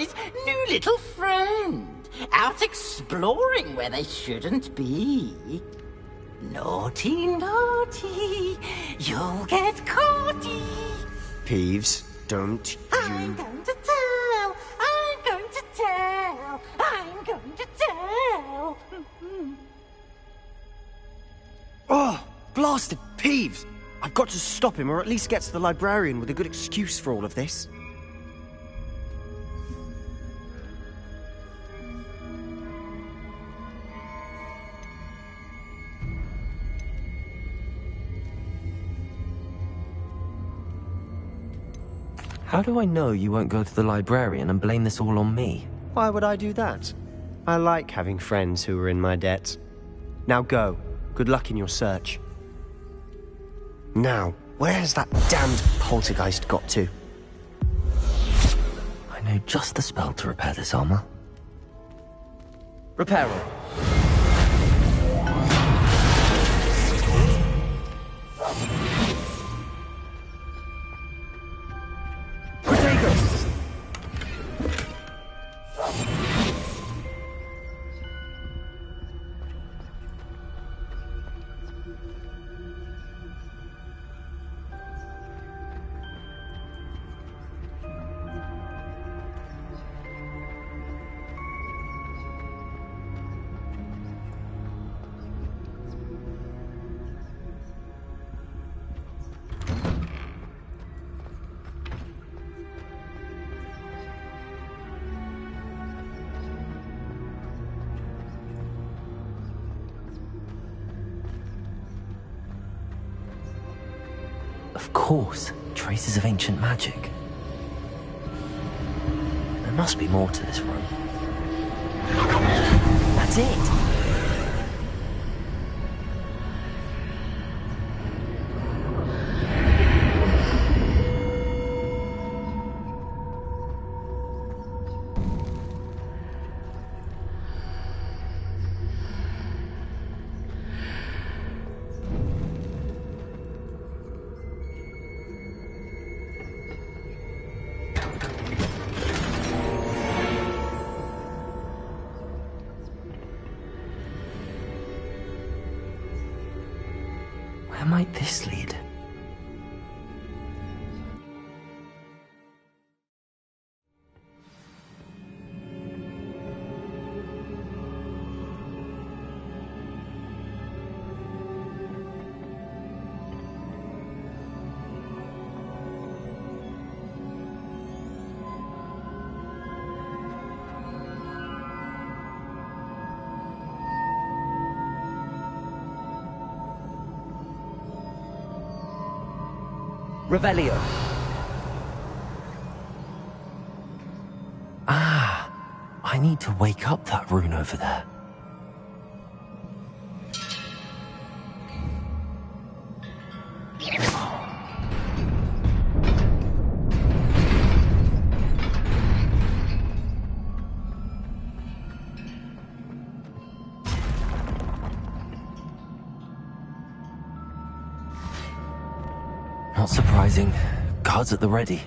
his new little friend, out exploring where they shouldn't be. Naughty, naughty, you'll get caughty. Peeves, don't I'm going to tell, I'm going to tell, I'm going to tell. Oh, blasted Peeves! I've got to stop him, or at least get to the librarian with a good excuse for all of this. How do I know you won't go to the librarian and blame this all on me? Why would I do that? I like having friends who are in my debt. Now go. Good luck in your search. Now, where's that damned poltergeist got to? I know just the spell to repair this armor. Repair it. Of course, traces of ancient magic. There must be more to this room. That's it! Where might this lead? Revelio. Ah, I need to wake up that rune over there. Not surprising. Guards at the ready.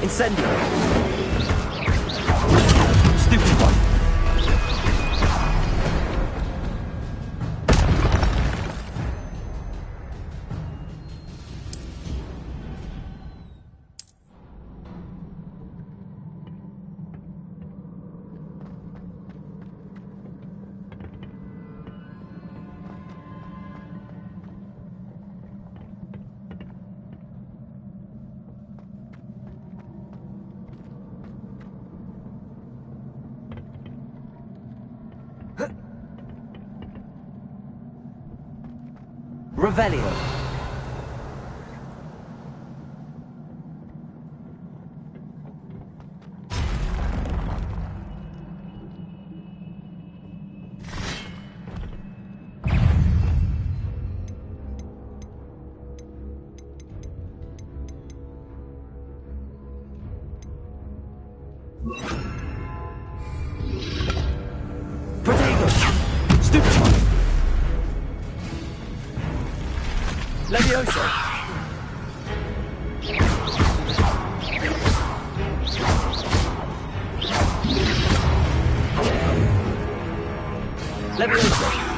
Incendio! Stupid one! Revelio. Protego! Stupefy! Levioso! Levioso!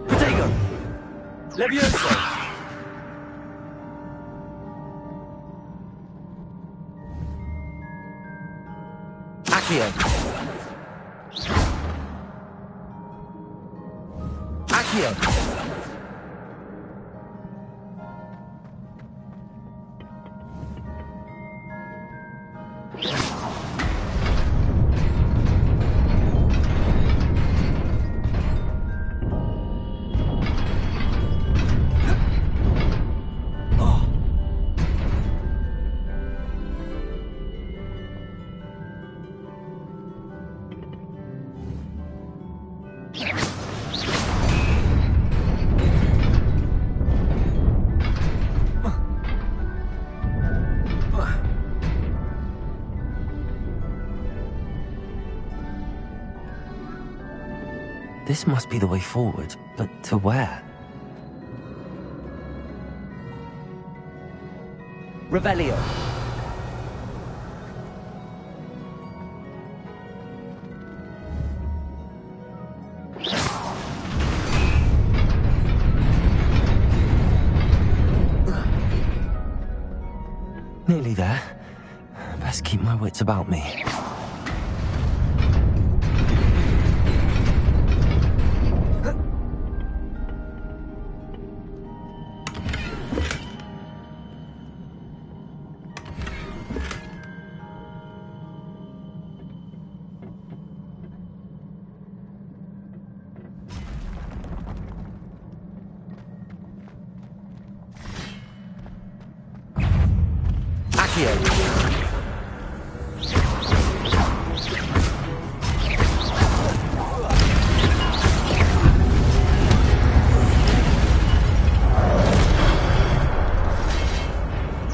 Protego! Levioso! Accio! Accio! This must be the way forward, but to where? Revelio. Nearly there. Best keep my wits about me.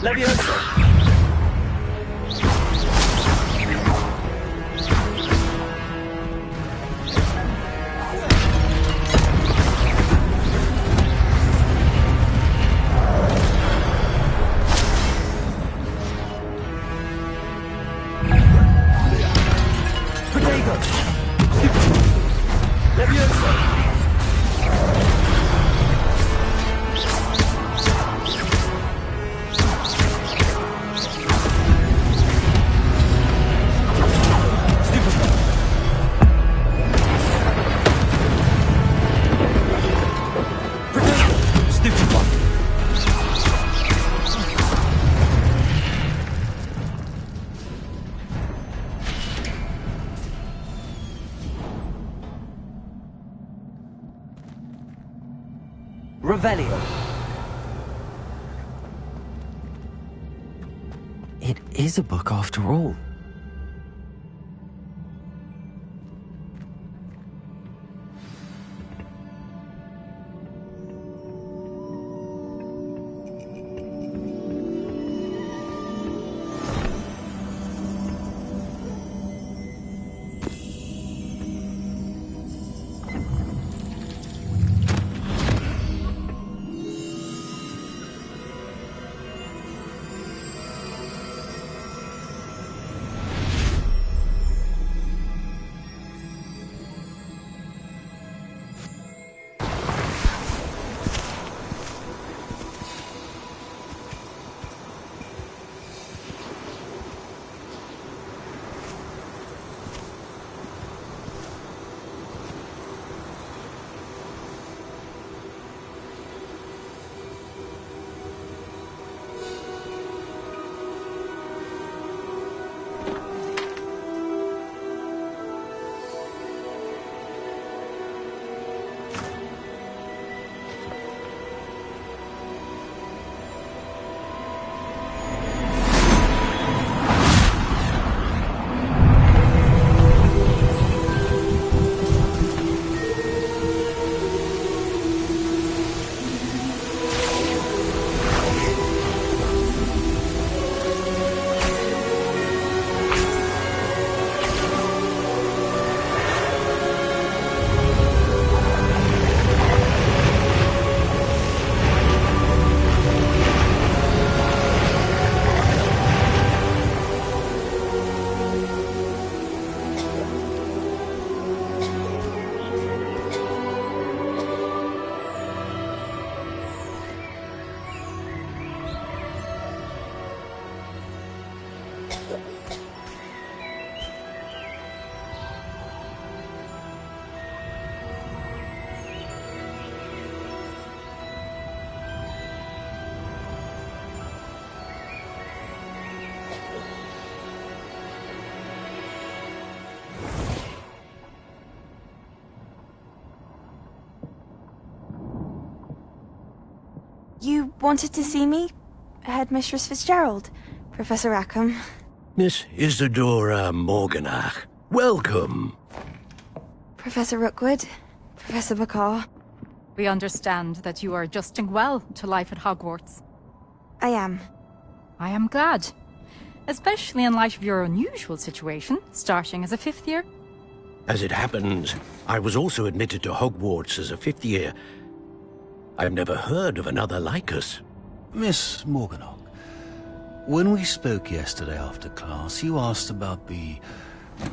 Levioso! Protego! Levioso! Revelio. It is a book after all. You wanted to see me? Headmistress Fitzgerald, Professor Rackham. Miss Isadora Morganach, welcome. Professor Rookwood, Professor Bakar. We understand that you are adjusting well to life at Hogwarts. I am. I am glad. Especially in light of your unusual situation, starting as a 5th year. As it happens, I was also admitted to Hogwarts as a 5th year. I've never heard of another like us. Miss Morganach, when we spoke yesterday after class, you asked about the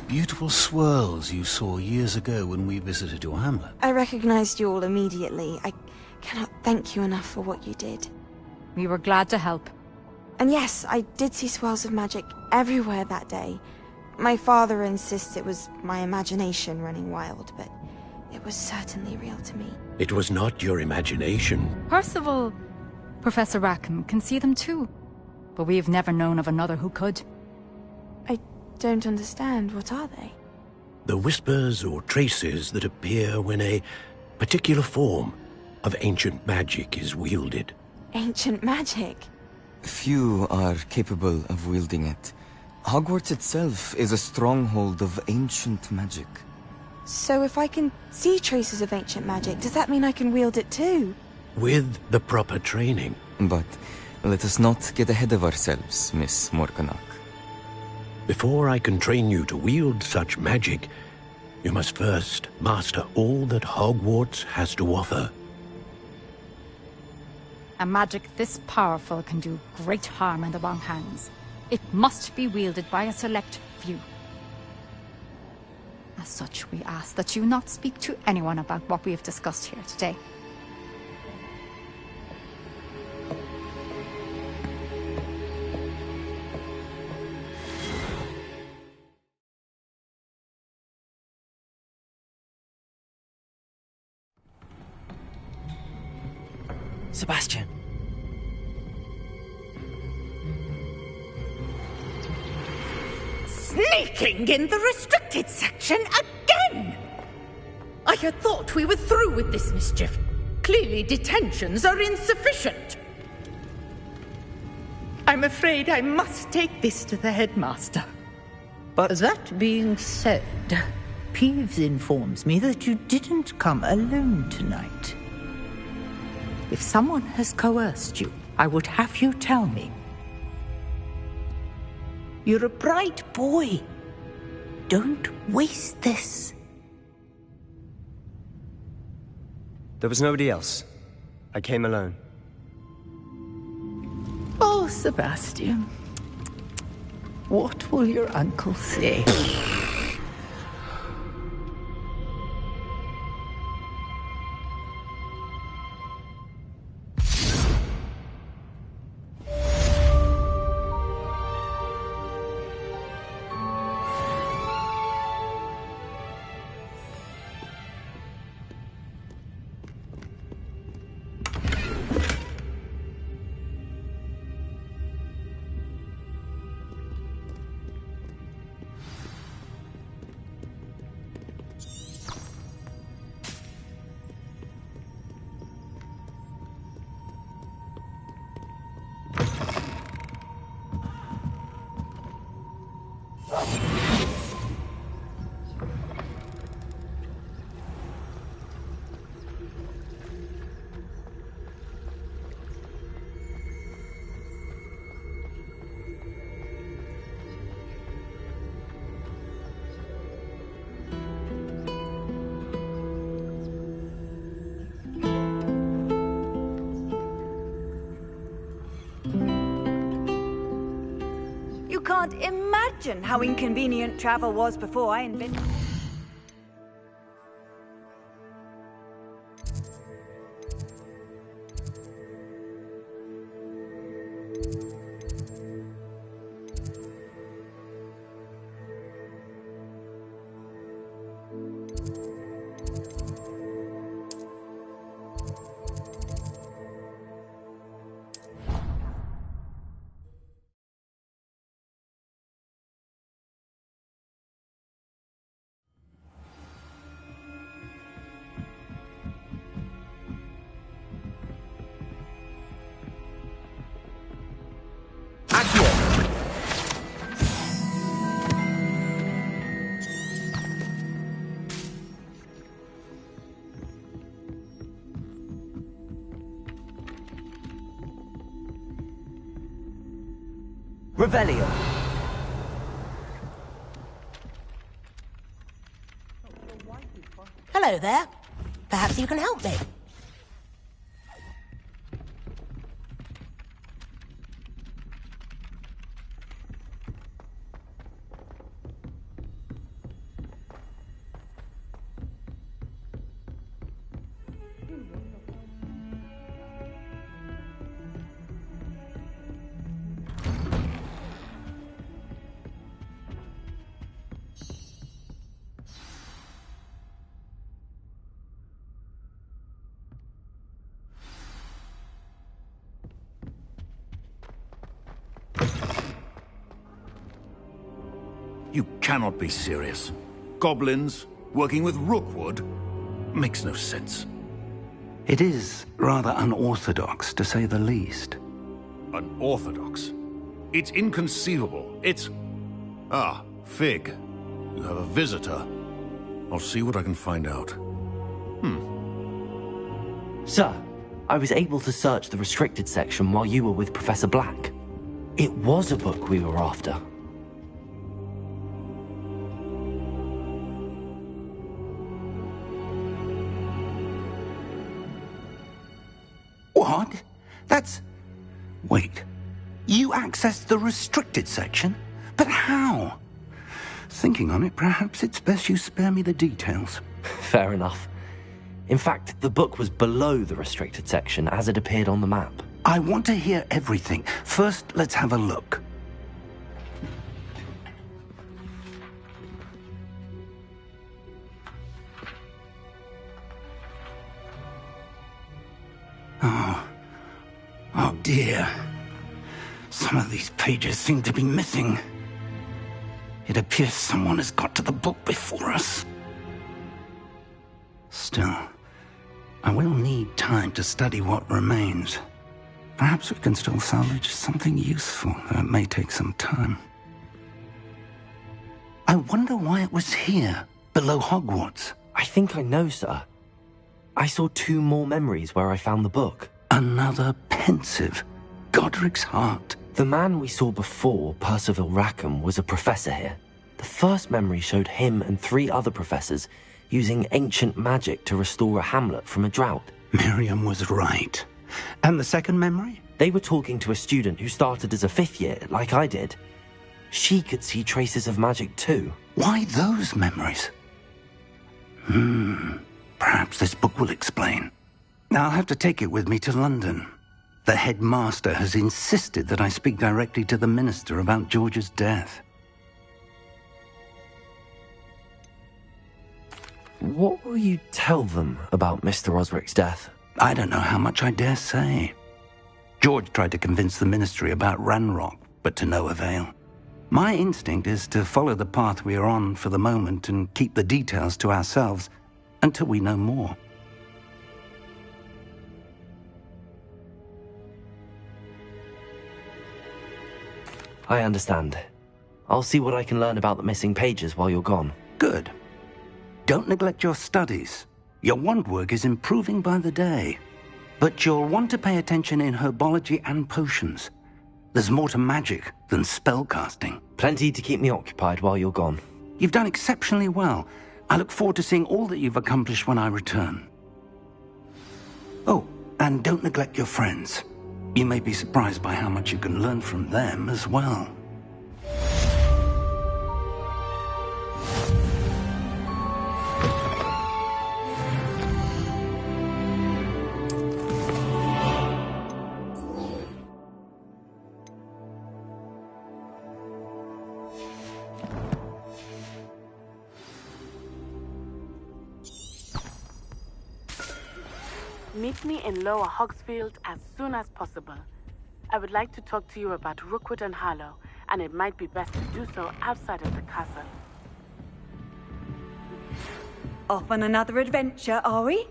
beautiful swirls you saw years ago when we visited your hamlet. I recognized you all immediately. I cannot thank you enough for what you did. We were glad to help. And yes, I did see swirls of magic everywhere that day. My father insists it was my imagination running wild, but it was certainly real to me. It was not your imagination. Percival, Professor Rackham can see them too. But we have never known of another who could. I don't understand. What are they? The whispers or traces that appear when a particular form of ancient magic is wielded. Ancient magic? Few are capable of wielding it. Hogwarts itself is a stronghold of ancient magic. So if I can see traces of ancient magic, does that mean I can wield it too? With the proper training. But let us not get ahead of ourselves, Miss Morganach. Before I can train you to wield such magic, you must first master all that Hogwarts has to offer. A magic this powerful can do great harm in the wrong hands. It must be wielded by a select few. As such, we ask that you not speak to anyone about what we have discussed here today. Sebastian. Sneaking in the restricted section again! I had thought we were through with this mischief. Clearly detentions are insufficient. I'm afraid I must take this to the headmaster. But that being said, Peeves informs me that you didn't come alone tonight. If someone has coerced you, I would have you tell me. You're a bright boy. Don't waste this. There was nobody else. I came alone. Oh, Sebastian. What will your uncle say? You can't imagine how inconvenient travel was before I invented... Revelio. Hello there. Perhaps you can help me. You cannot be serious. Goblins working with Rookwood? Makes no sense. It is rather unorthodox, to say the least. Unorthodox? It's inconceivable. It's... Ah, Fig. You have a visitor. I'll see what I can find out. Sir, I was able to search the restricted section while you were with Professor Black. It was a book we were after. What? That's... Wait. You accessed the restricted section? But how? Thinking on it, perhaps it's best you spare me the details. Fair enough. In fact, the book was below the restricted section as it appeared on the map. I want to hear everything. First, let's have a look. Oh dear. Some of these pages seem to be missing. It appears someone has got to the book before us. Still, I will need time to study what remains. Perhaps we can still salvage something useful, though it may take some time. I wonder why it was here, below Hogwarts. I think I know, sir. I saw 2 more memories where I found the book. Another pensive. Godric's heart. The man we saw before, ㅎㄱန့, was a professor here. The first memory showed him and 3 other professors using ancient magic to restore a hamlet from a drought. Miriam was right. And the second memory? They were talking to a student who started as a 5th year, like I did. She could see traces of magic too. Why those memories? Perhaps this book will explain. I'll have to take it with me to London. The headmaster has insisted that I speak directly to the minister about George's death. What will you tell them about Mr. Osric's death? I don't know how much I dare say. George tried to convince the ministry about Ranrock, but to no avail. My instinct is to follow the path we are on for the moment and keep the details to ourselves until we know more. I understand. I'll see what I can learn about the missing pages while you're gone. Good. Don't neglect your studies. Your wand work is improving by the day. But you'll want to pay attention in herbology and potions. There's more to magic than spellcasting. Plenty to keep me occupied while you're gone. You've done exceptionally well. I look forward to seeing all that you've accomplished when I return. Oh, and don't neglect your friends. You may be surprised by how much you can learn from them as well. Meet me in Lower Hogsfield as soon as possible. I would like to talk to you about Rookwood and Harlow, and it might be best to do so outside of the castle. Off on another adventure, are we?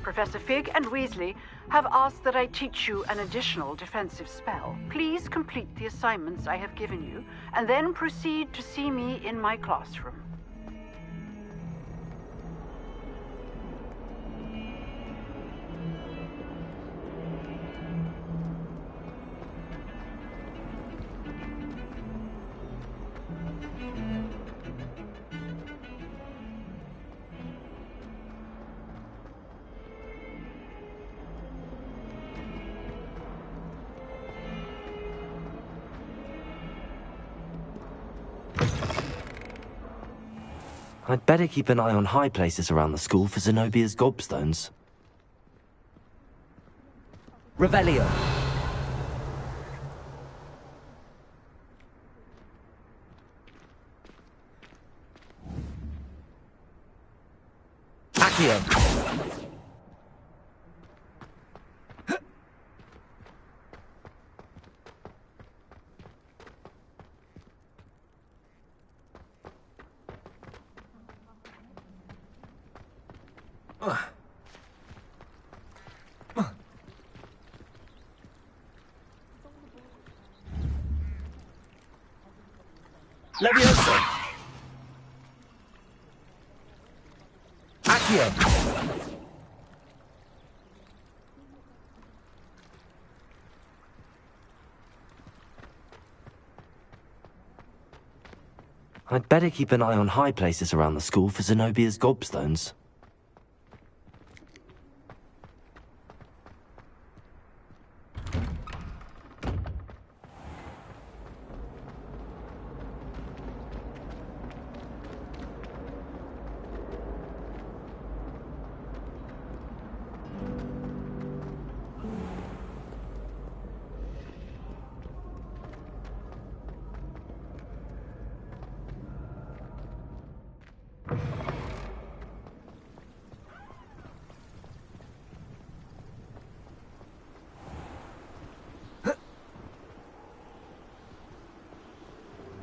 Professor Fig and Weasley have asked that I teach you an additional defensive spell. Please complete the assignments I have given you, and then proceed to see me in my classroom. I'd better keep an eye on high places around the school for Zenobia's gobstones. Revelio. Accio. Levioso. Accio. I'd better keep an eye on high places around the school for Zenobia's gobstones.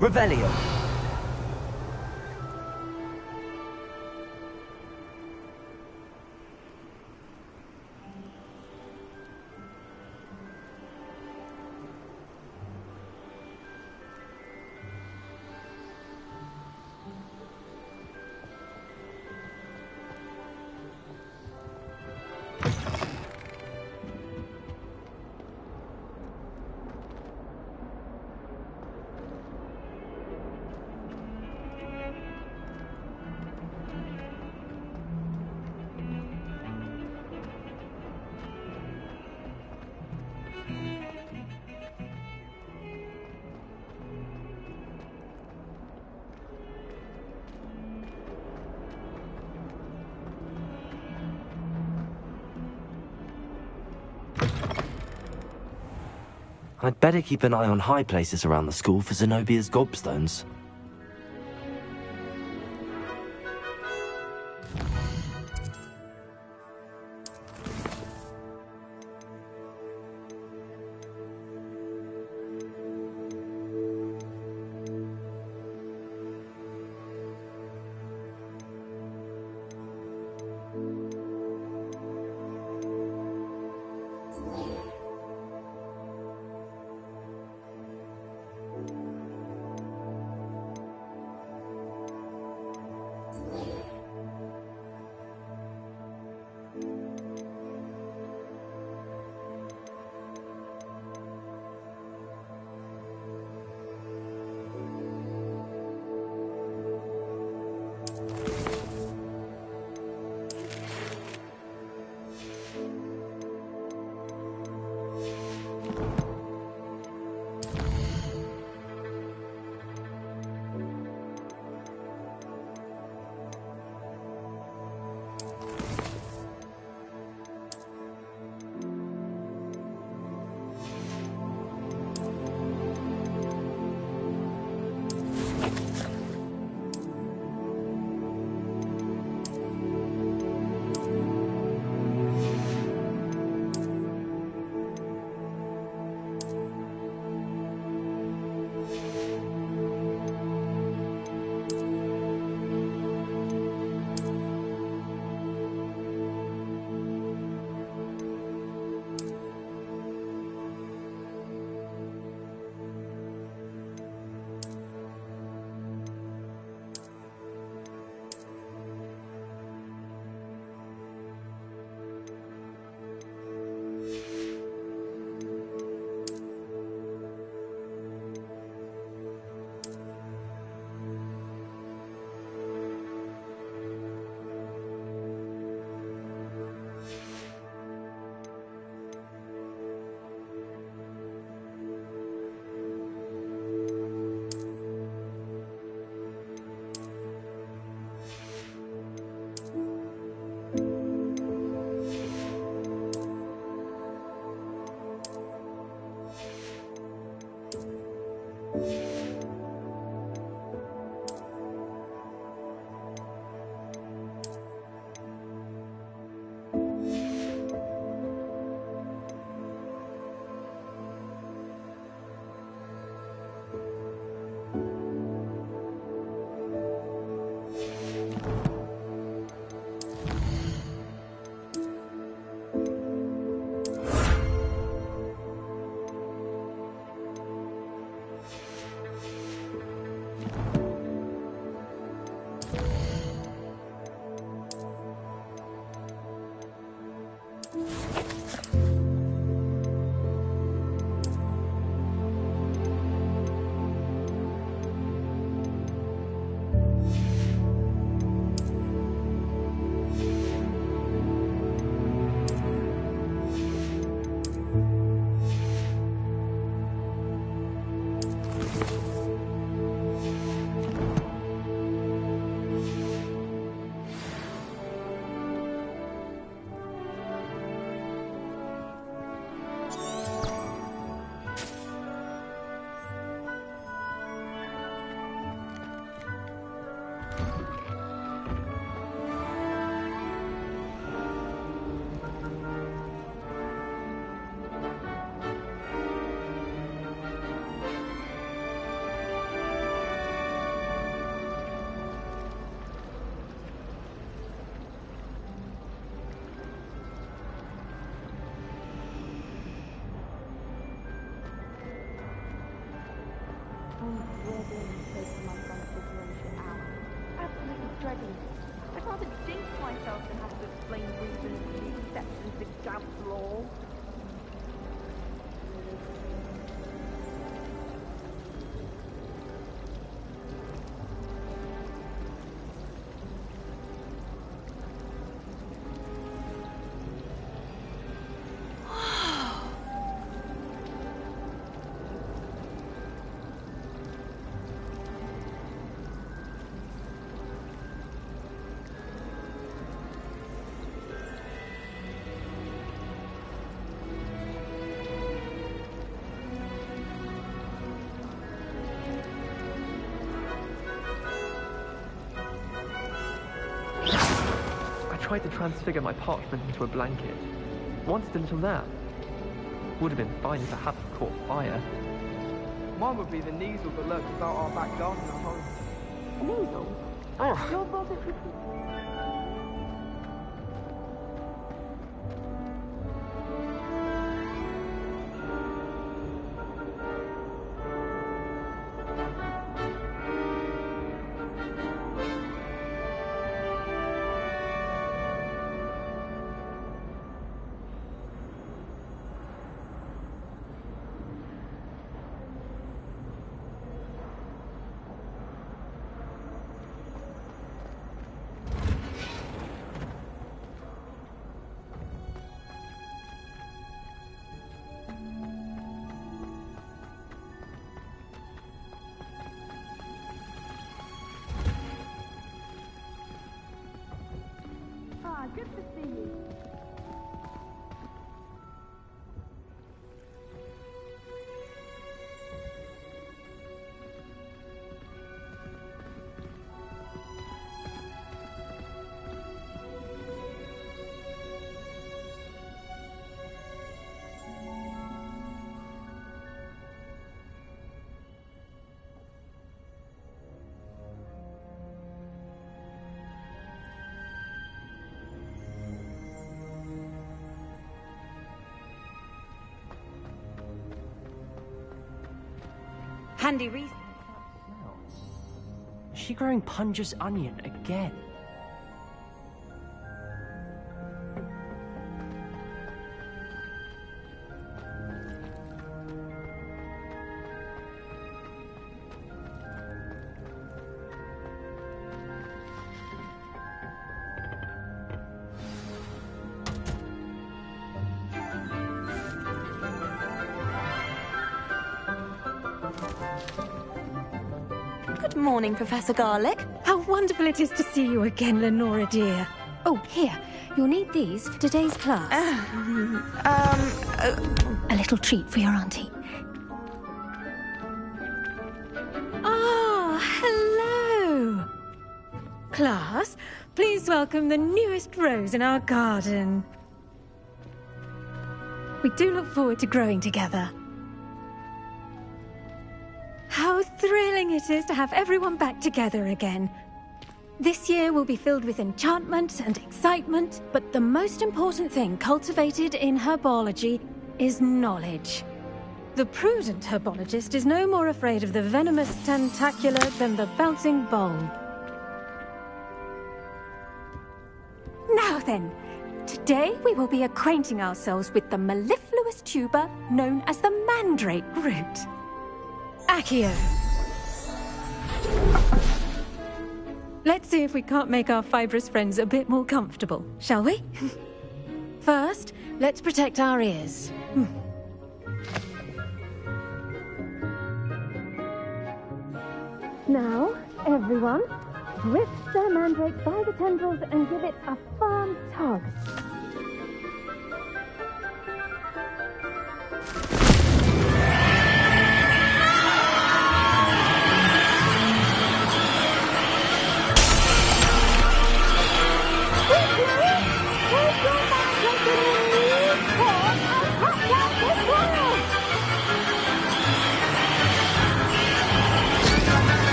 Revelio. I'd better keep an eye on high places around the school for Zenobia's gobstones. rather jinx myself than have to explain reasons for the exceptions to Gamp's law. I tried to transfigure my parchment into a blanket. Wanted a little nap. Would have been fine if it hadn't caught fire. Mine would be the Neasel that lurks about our back garden at home. A Neasel? Oh. You're bothered with... Good to see you. Handy reason. Is she growing Punja's onion again? Good morning, Professor Garlic. How wonderful it is to see you again, Lenora dear. Oh, here. You'll need these for today's class. A little treat for your auntie. Ah, hello. Class, please welcome the newest rose in our garden. We do look forward to growing together. How thrilling it is to have everyone back together again. This year will be filled with enchantment and excitement, but the most important thing cultivated in herbology is knowledge. The prudent herbologist is no more afraid of the venomous tentacula than the bouncing bulb. Now then, today we will be acquainting ourselves with the mellifluous tuber known as the mandrake root. Accio. Let's see if we can't make our fibrous friends a bit more comfortable, shall we? First, let's protect our ears. Now, everyone, grip their mandrake by the tendrils and give it a firm tug.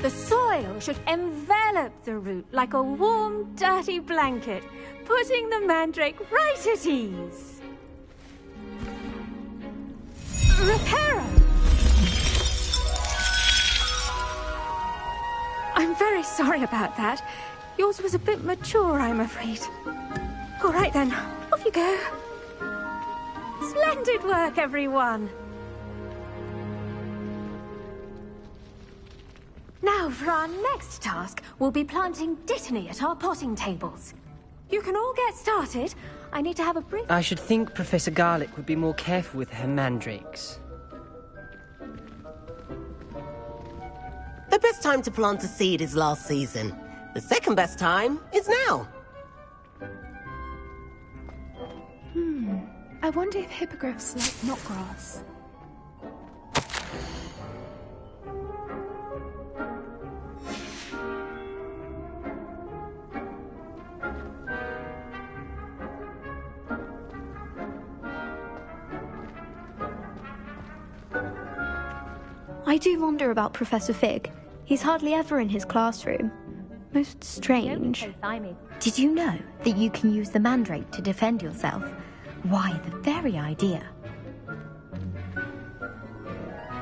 The soil should envelop the root like a warm, dirty blanket, putting the mandrake right at ease. Repair sorry about that. Yours was a bit mature, I'm afraid. All right then, off you go. Splendid work, everyone. Now, for our next task, we'll be planting Dittany at our potting tables. You can all get started. I need to have a brief... I should think Professor Garlick would be more careful with her mandrakes. The best time to plant a seed is last season. The second best time is now. I wonder if hippogriffs like knotgrass. I do wonder about Professor Fig. He's hardly ever in his classroom. Most strange. Did you know that you can use the mandrake to defend yourself? Why, the very idea.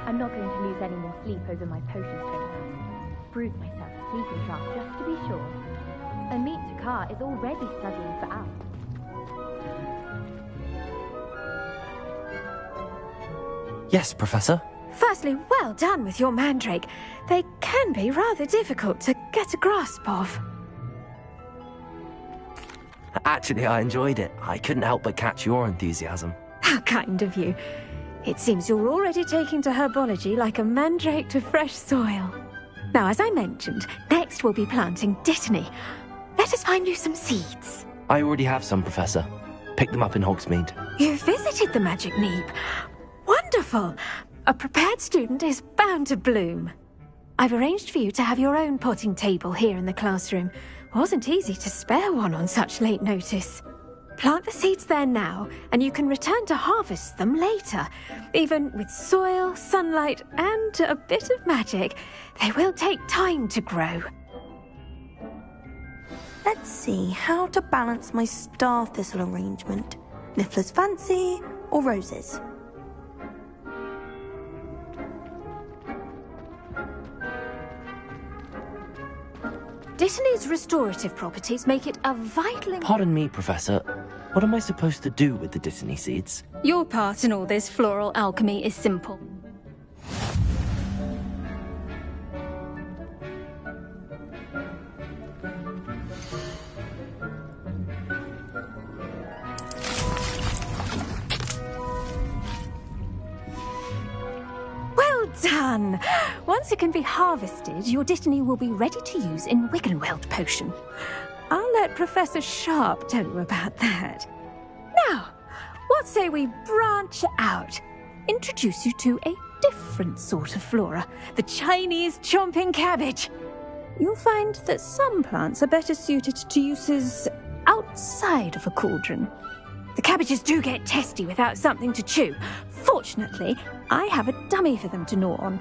I'm not going to lose any more sleep over my potions trainer. Brewed myself a sleeping draught just to be sure. Amit Takar is already studying for hours. Yes, Professor? Firstly, well done with your mandrake. They can be rather difficult to get a grasp of. Actually, I enjoyed it. I couldn't help but catch your enthusiasm. How kind of you. It seems you're already taking to herbology like a mandrake to fresh soil. Now, as I mentioned, next we'll be planting Dittany. Let us find you some seeds. I already have some, Professor. Picked them up in Hogsmeade. You visited the Magic Neep. Wonderful! A prepared student is bound to bloom. I've arranged for you to have your own potting table here in the classroom. Wasn't easy to spare one on such late notice. Plant the seeds there now, and you can return to harvest them later. Even with soil, sunlight, and a bit of magic, they will take time to grow. Let's see how to balance my star thistle arrangement. Niffler's Fancy or roses? Dittany's restorative properties make it a vital... Pardon me, Professor. What am I supposed to do with the Dittany seeds? Your part in all this floral alchemy is simple. Well done! Once it can be harvested, your Dittany will be ready to use in Wiggenweld potion. I'll let Professor Sharp tell you about that. Now, what say we branch out? Introduce you to a different sort of flora, the Chinese chomping cabbage. You'll find that some plants are better suited to uses outside of a cauldron. The cabbages do get testy without something to chew. Fortunately, I have a dummy for them to gnaw on.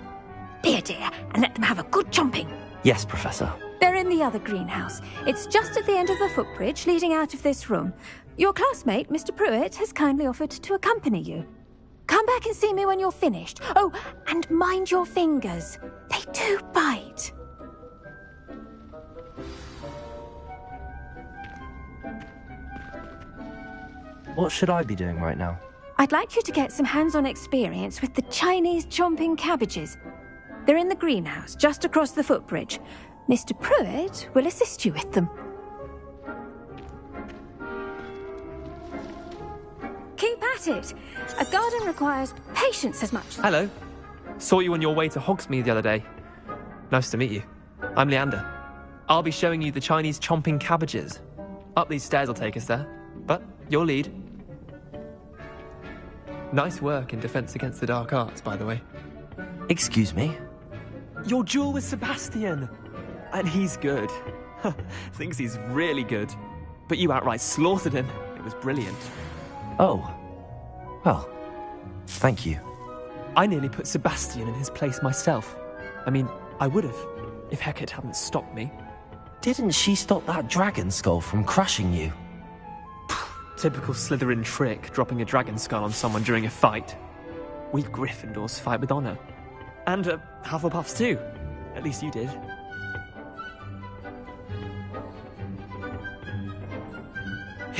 Be a dear and let them have a good chomping. Yes, Professor. They're in the other greenhouse. It's just at the end of the footbridge leading out of this room. Your classmate, Mr. Pruitt, has kindly offered to accompany you. Come back and see me when you're finished. Oh, and mind your fingers. They do bite. What should I be doing right now? I'd like you to get some hands-on experience with the Chinese chomping cabbages. They're in the greenhouse, just across the footbridge. Mr. Pruitt will assist you with them. Keep at it. A garden requires patience as much as... Hello. Saw you on your way to Hogsmeade the other day. Nice to meet you. I'm Leander. I'll be showing you the Chinese chomping cabbages. Up these stairs will take us there. But your lead. Nice work in Defense Against the Dark Arts, by the way. Excuse me? Your duel with Sebastian! And he's good. Thinks he's really good. But you outright slaughtered him. It was brilliant. Oh. Well, thank you. I nearly put Sebastian in his place myself. I mean, I would have, if Hecate hadn't stopped me. Didn't she stop that dragon skull from crushing you? Typical Slytherin trick, dropping a dragon skull on someone during a fight. We Gryffindors fight with honor. And Hufflepuffs too. At least you did.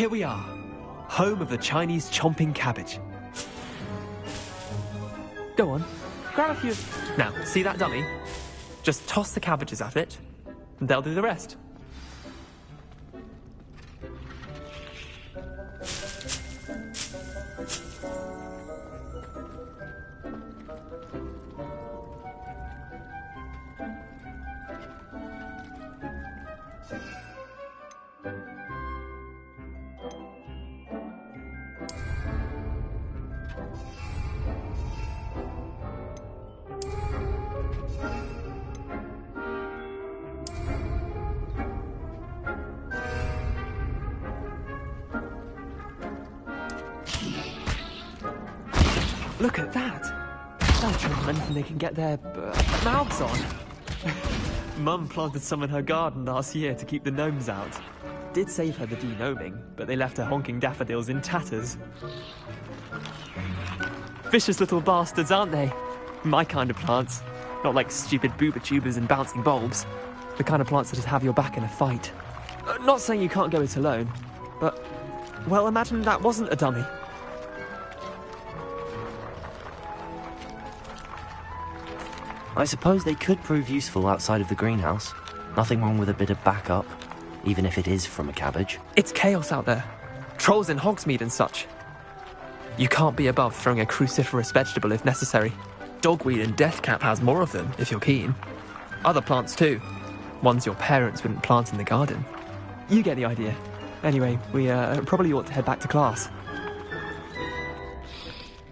Here we are, home of the Chinese chomping cabbage. Go on, grab a few. Now, see that dummy? Just toss the cabbages at it, and they'll do the rest. Look at that! They're trying anything they can get their mouths on. Mum planted some in her garden last year to keep the gnomes out. Did save her the de-gnoming, but they left her honking daffodils in tatters. Vicious little bastards, aren't they? My kind of plants. Not like stupid booba tubers and bouncing bulbs. The kind of plants that just have your back in a fight. Not saying you can't go it alone, but... well, imagine that wasn't a dummy. I suppose they could prove useful outside of the greenhouse. Nothing wrong with a bit of backup, even if it is from a cabbage. It's chaos out there. Trolls in Hogsmeade and such. You can't be above throwing a cruciferous vegetable if necessary. Dogweed and deathcap has more of them, if you're keen. Other plants too. Ones your parents wouldn't plant in the garden. You get the idea. Anyway, we probably ought to head back to class.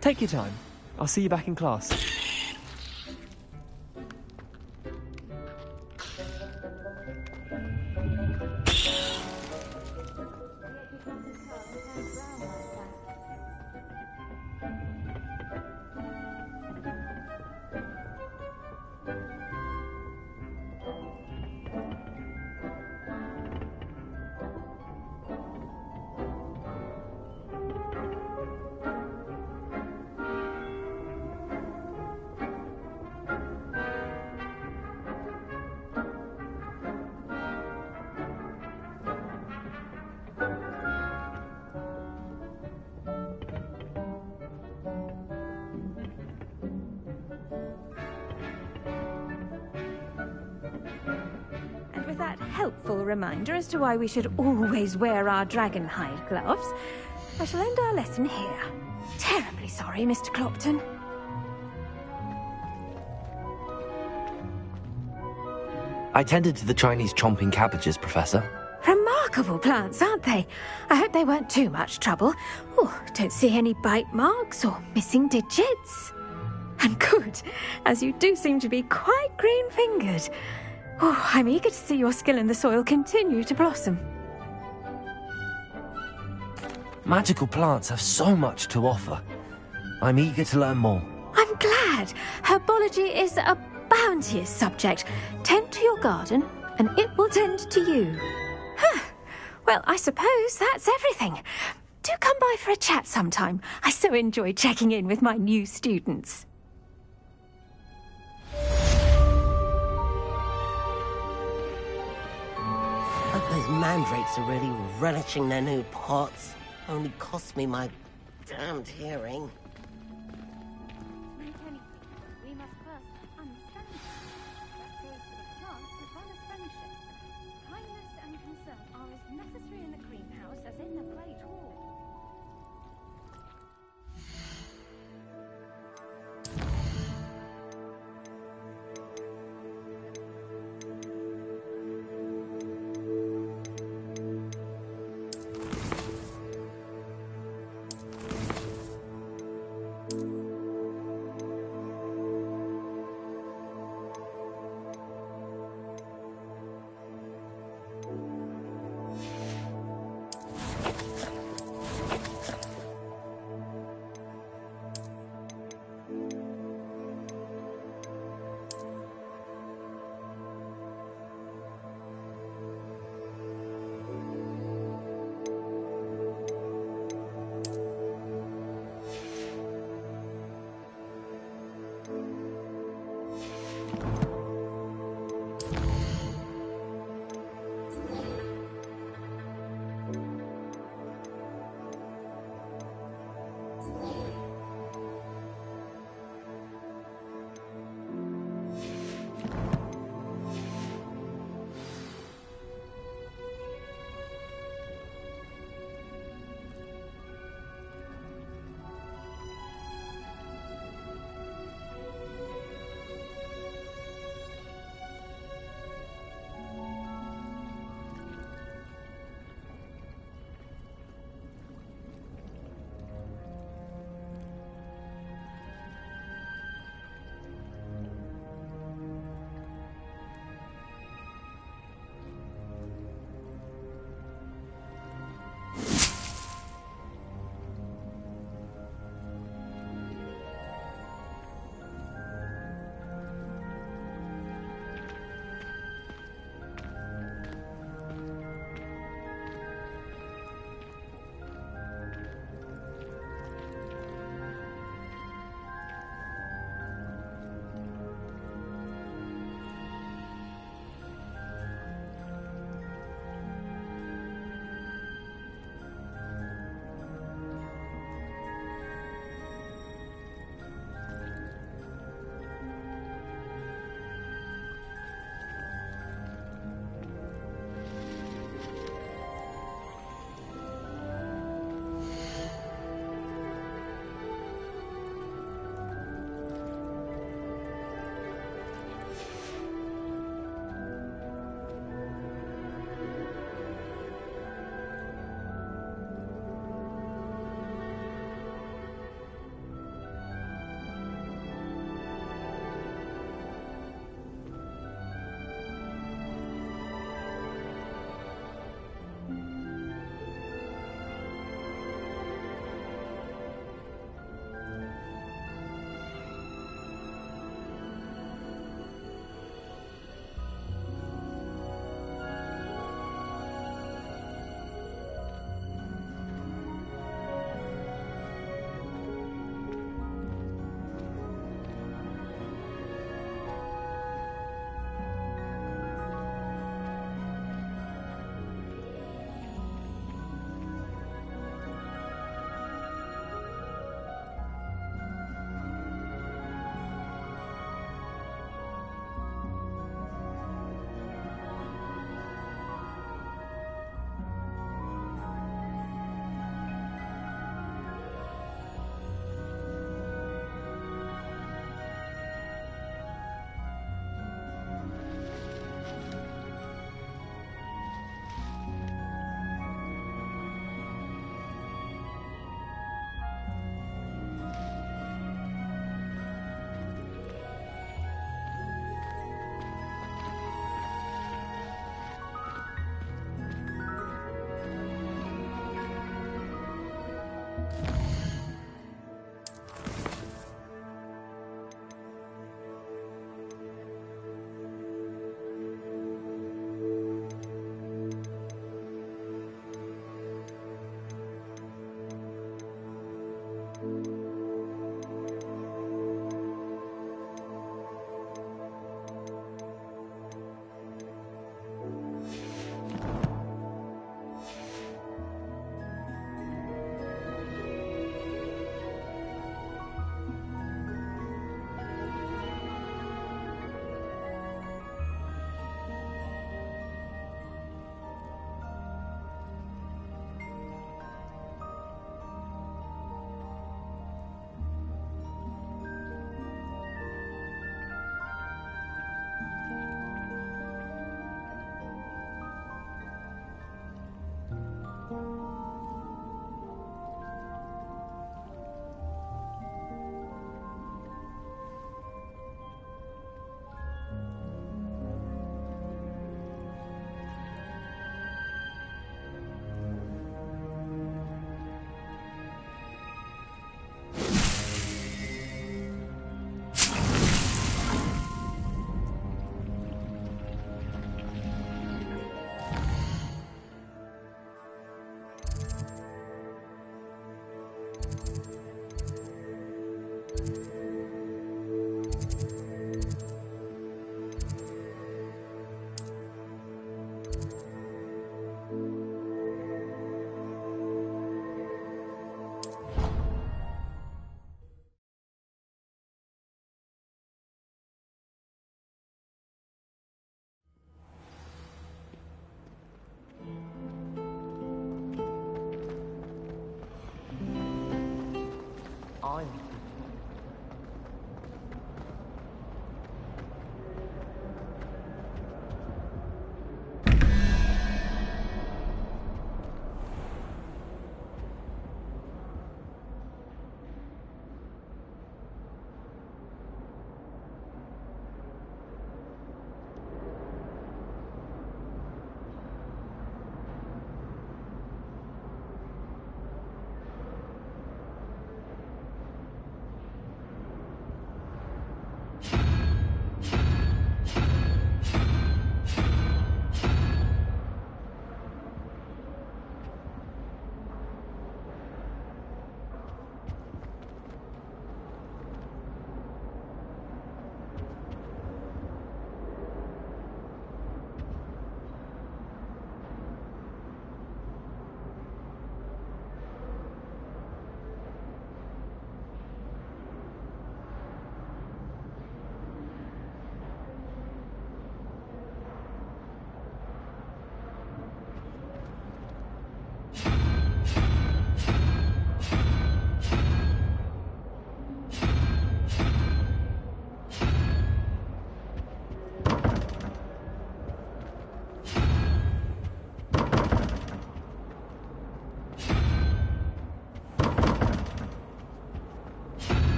Take your time. I'll see you back in class. Helpful reminder as to why we should always wear our dragon hide gloves, I shall end our lesson here. Terribly sorry, Mr. Clopton. I tended to the Chinese chomping cabbages, Professor. Remarkable plants, aren't they? I hope they weren't too much trouble. Oh, don't see any bite marks or missing digits. And good, as you do seem to be quite green-fingered. Oh, I'm eager to see your skill in the soil continue to blossom. Magical plants have so much to offer. I'm eager to learn more. I'm glad. Herbology is a bounteous subject. Tend to your garden, and it will tend to you. Huh. Well, I suppose that's everything. Do come by for a chat sometime. I so enjoy checking in with my new students. Those mandrakes are really relishing their new pots. Only cost me my damned hearing. We must first understand it. That goes for the plants as well as friendship. Kindness and concern are as necessary in the greenhouse as in the Great Hall.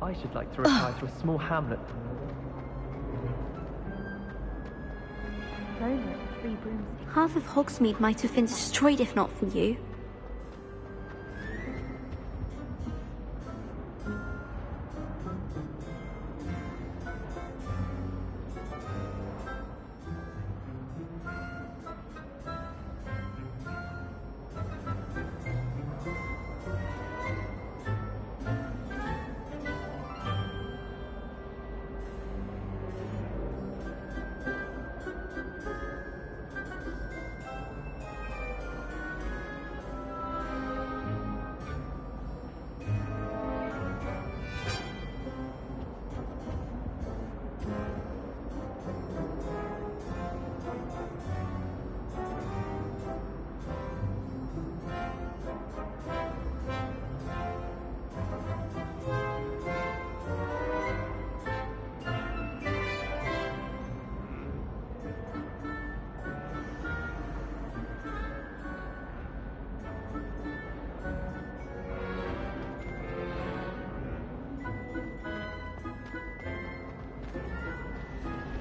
I should like to retire to a small hamlet. Half of Hogsmeade might have been destroyed if not for you.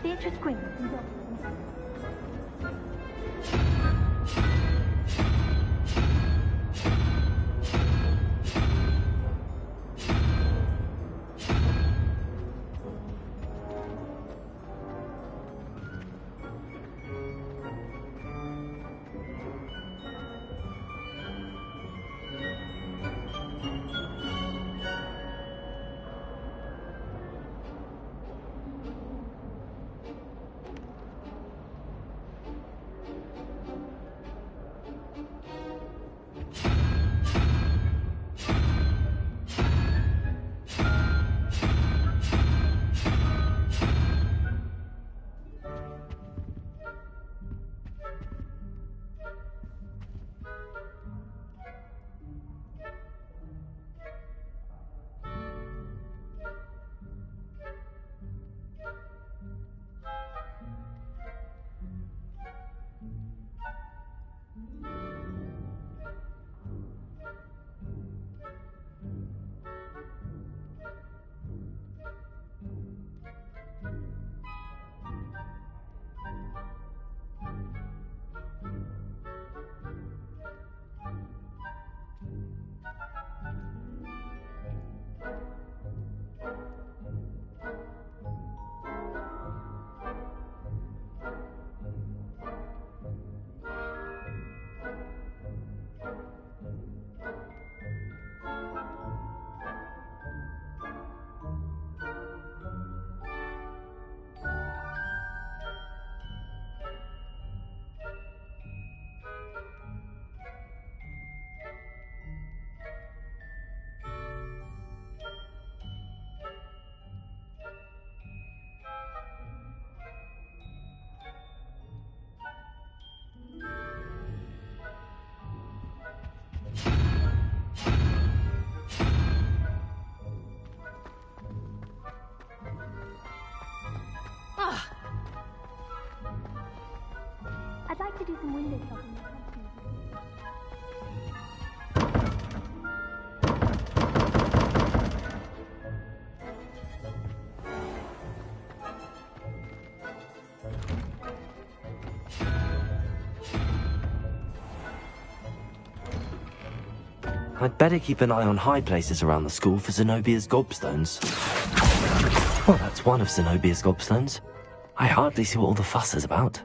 Beatrice Quinn from Dublin. I'd like to do some window shopping. I'd better keep an eye on high places around the school for Zenobia's gobstones. Well, that's one of Zenobia's gobstones. I hardly see what all the fuss is about.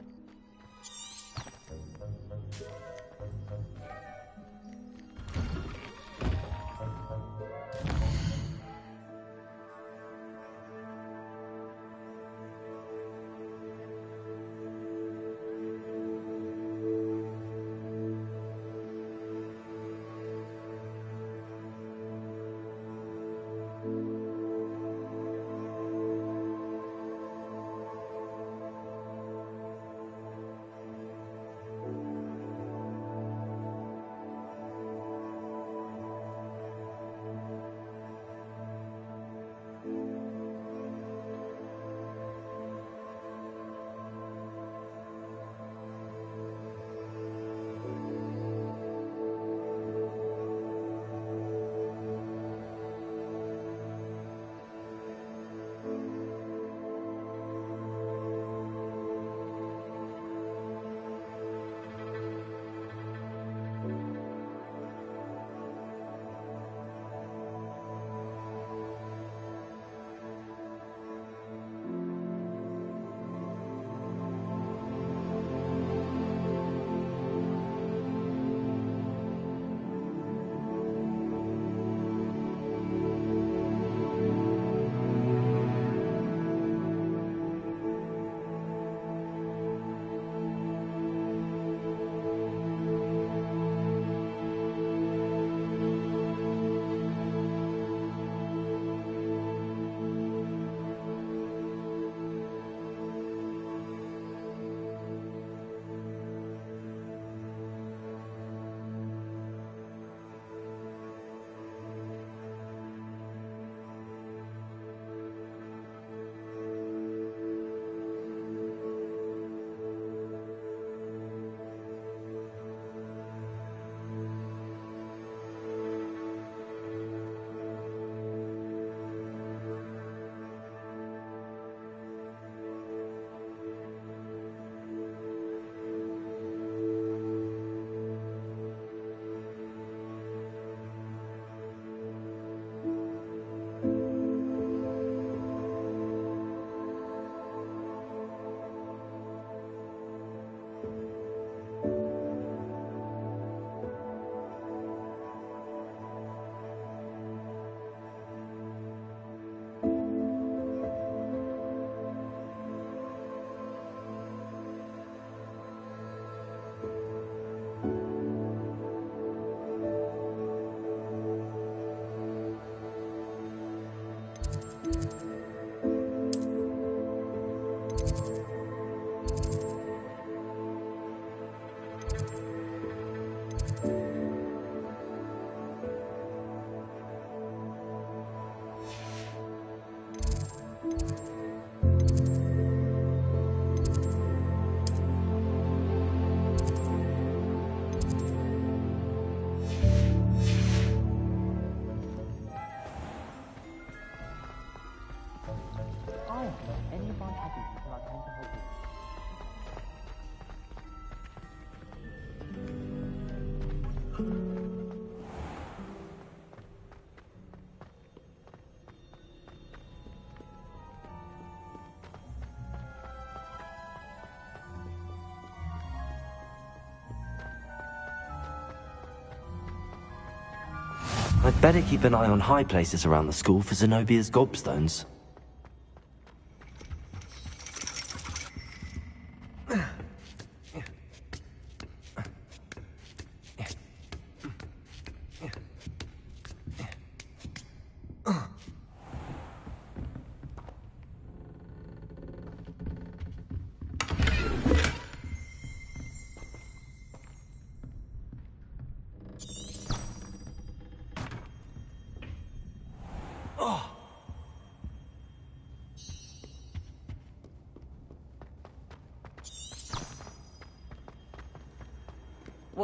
I'd better keep an eye on high places around the school for Zenobia's gobstones.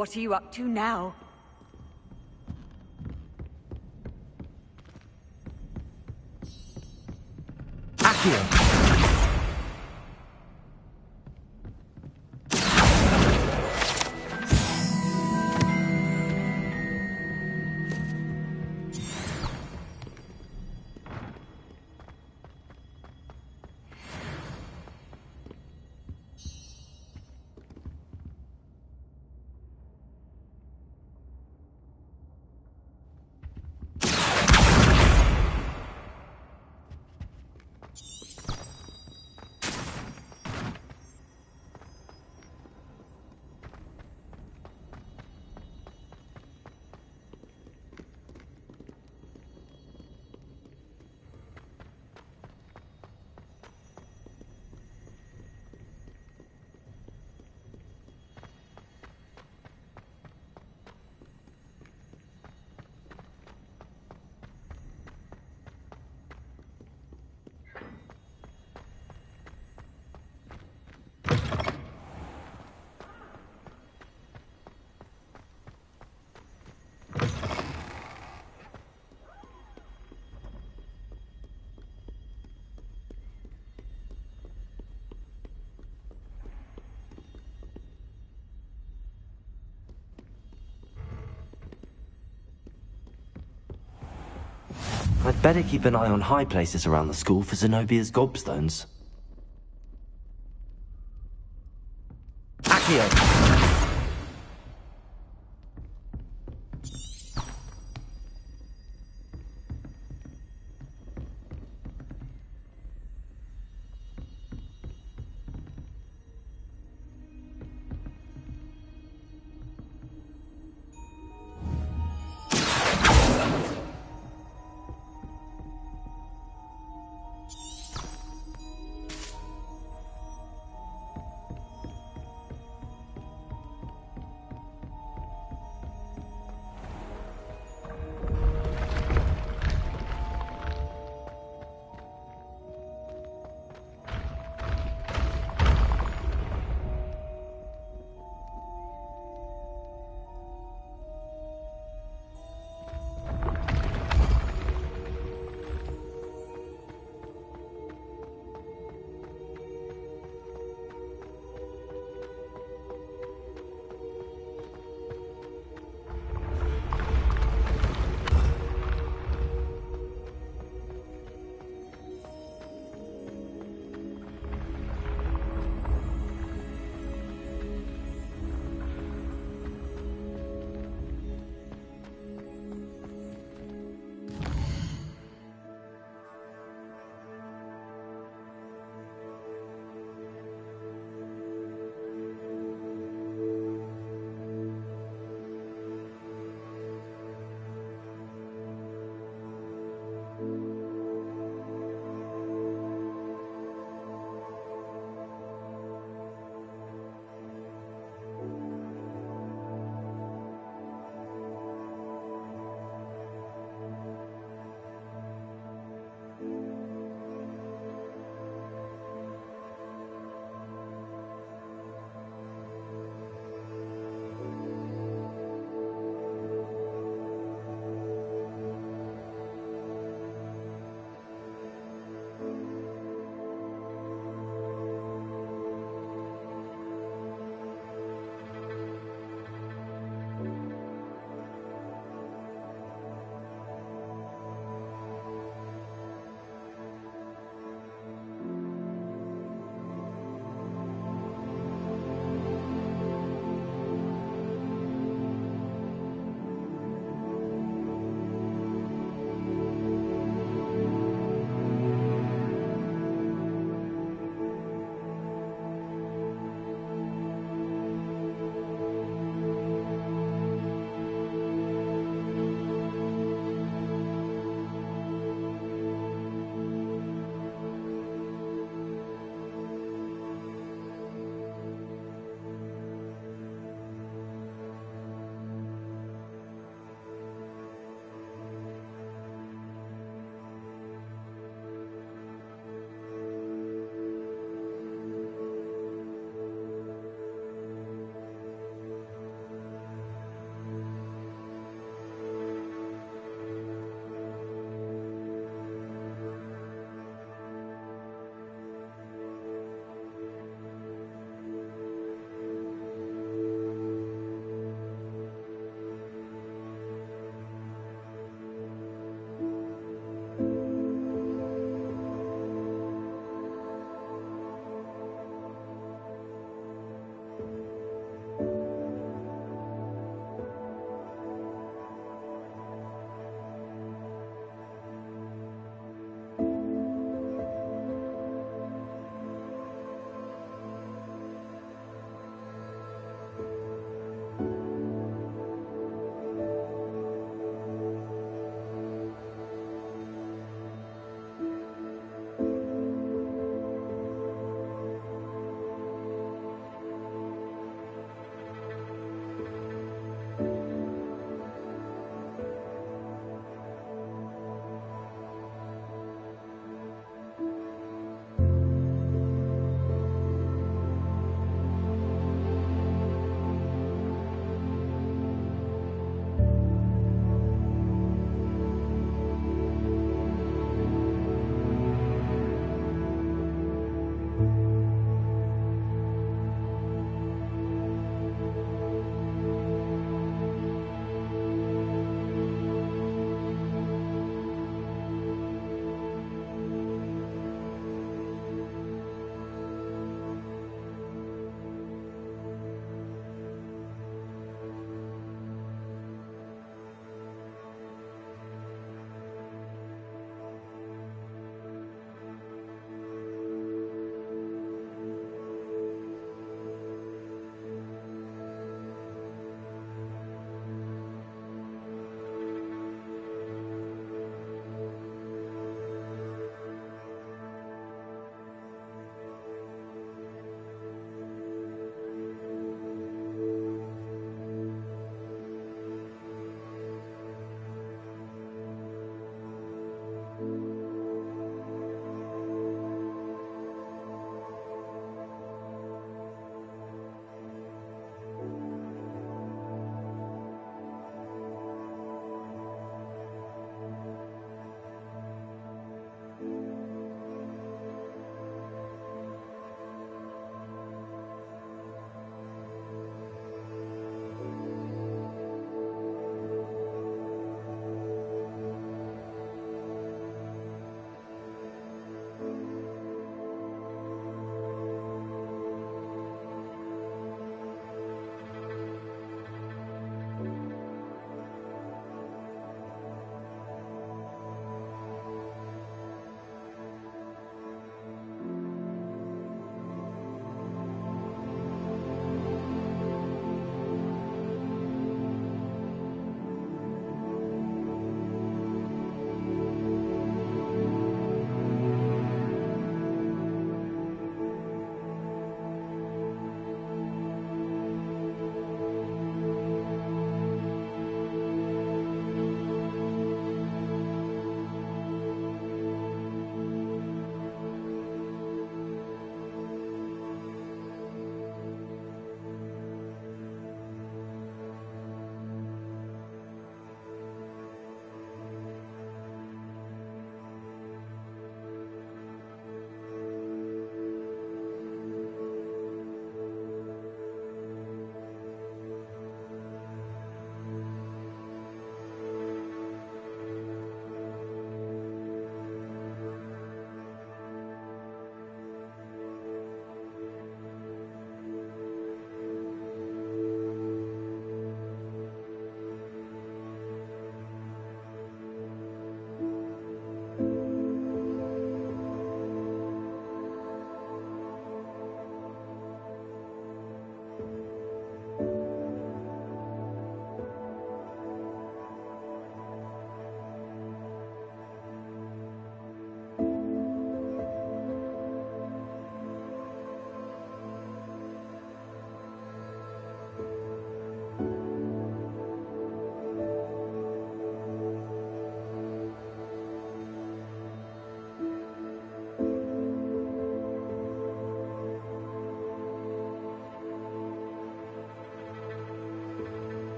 What are you up to now? Accio! I'd better keep an eye on high places around the school for Zenobia's gobstones.